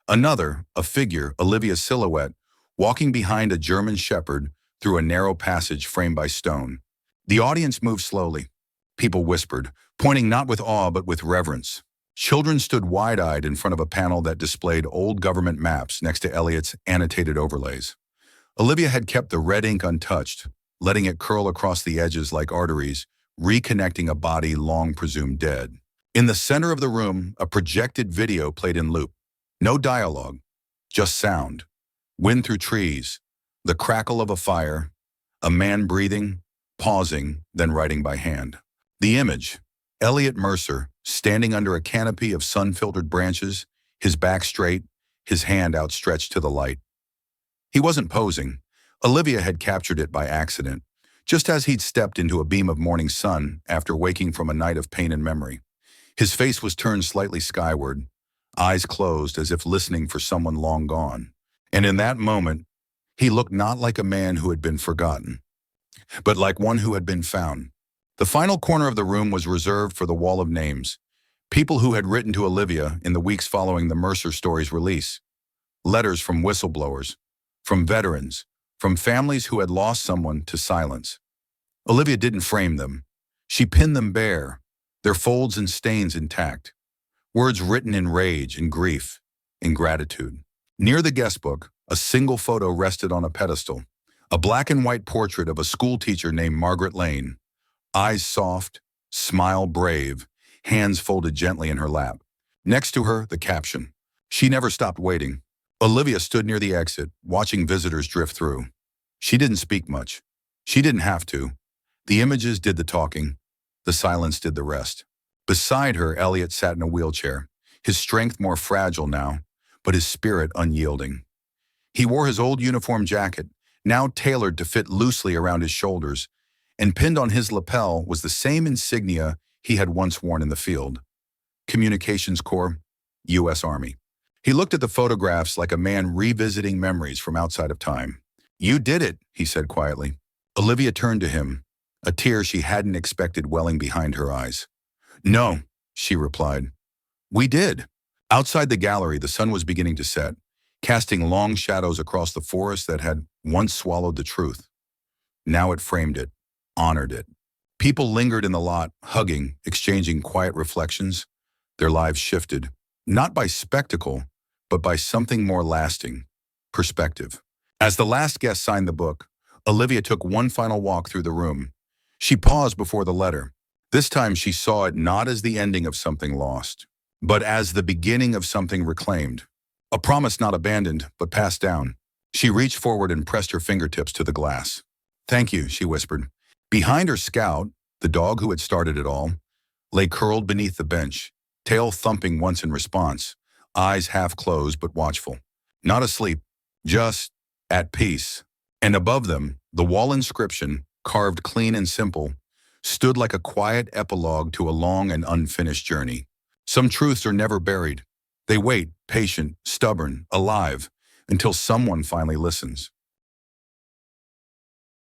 Another, a figure, Olivia's silhouette, walking behind a German shepherd through a narrow passage framed by stone. The audience moved slowly. People whispered, pointing not with awe but with reverence. Children stood wide-eyed in front of a panel that displayed old government maps next to Elliot's annotated overlays. Olivia had kept the red ink untouched, letting it curl across the edges like arteries, reconnecting a body long presumed dead. In the center of the room, a projected video played in loop. No dialogue, just sound. Wind through trees, the crackle of a fire, a man breathing, pausing, then writing by hand. The image, Elliot Mercer, standing under a canopy of sun-filtered branches, his back straight, his hand outstretched to the light. He wasn't posing. Olivia had captured it by accident, just as he'd stepped into a beam of morning sun after waking from a night of pain and memory. His face was turned slightly skyward, eyes closed as if listening for someone long gone. And in that moment, he looked not like a man who had been forgotten, but like one who had been found. The final corner of the room was reserved for the wall of names, people who had written to Olivia in the weeks following the Mercer story's release. Letters from whistleblowers, from veterans, from families who had lost someone to silence. Olivia didn't frame them. She pinned them bare, their folds and stains intact. Words written in rage, in grief, in gratitude. Near the guest book, a single photo rested on a pedestal, a black and white portrait of a school teacher named Margaret Lane, eyes soft, smile brave, hands folded gently in her lap. Next to her, the caption, "She never stopped waiting." Olivia stood near the exit, watching visitors drift through. She didn't speak much. She didn't have to. The images did the talking. The silence did the rest. Beside her, Elliot sat in a wheelchair, his strength more fragile now, but his spirit unyielding. He wore his old uniform jacket, now tailored to fit loosely around his shoulders, and pinned on his lapel was the same insignia he had once worn in the field. Communications Corps, U.S. Army. He looked at the photographs like a man revisiting memories from outside of time. "You did it," he said quietly. Olivia turned to him, a tear she hadn't expected welling behind her eyes. "No," she replied. "We did." Outside the gallery, the sun was beginning to set, casting long shadows across the forest that had once swallowed the truth. Now it framed it, honored it. People lingered in the lot, hugging, exchanging quiet reflections. Their lives shifted, not by spectacle, but by something more lasting, perspective. As the last guest signed the book, Olivia took one final walk through the room. She paused before the letter. This time she saw it not as the ending of something lost, but as the beginning of something reclaimed. A promise not abandoned, but passed down. She reached forward and pressed her fingertips to the glass. "Thank you," she whispered. Behind her, Scout, the dog who had started it all, lay curled beneath the bench, tail thumping once in response, eyes half closed but watchful. Not asleep, just at peace. And above them, the wall inscription, carved clean and simple, stood like a quiet epilogue to a long and unfinished journey. Some truths are never buried. They wait, patient, stubborn, alive, until someone finally listens.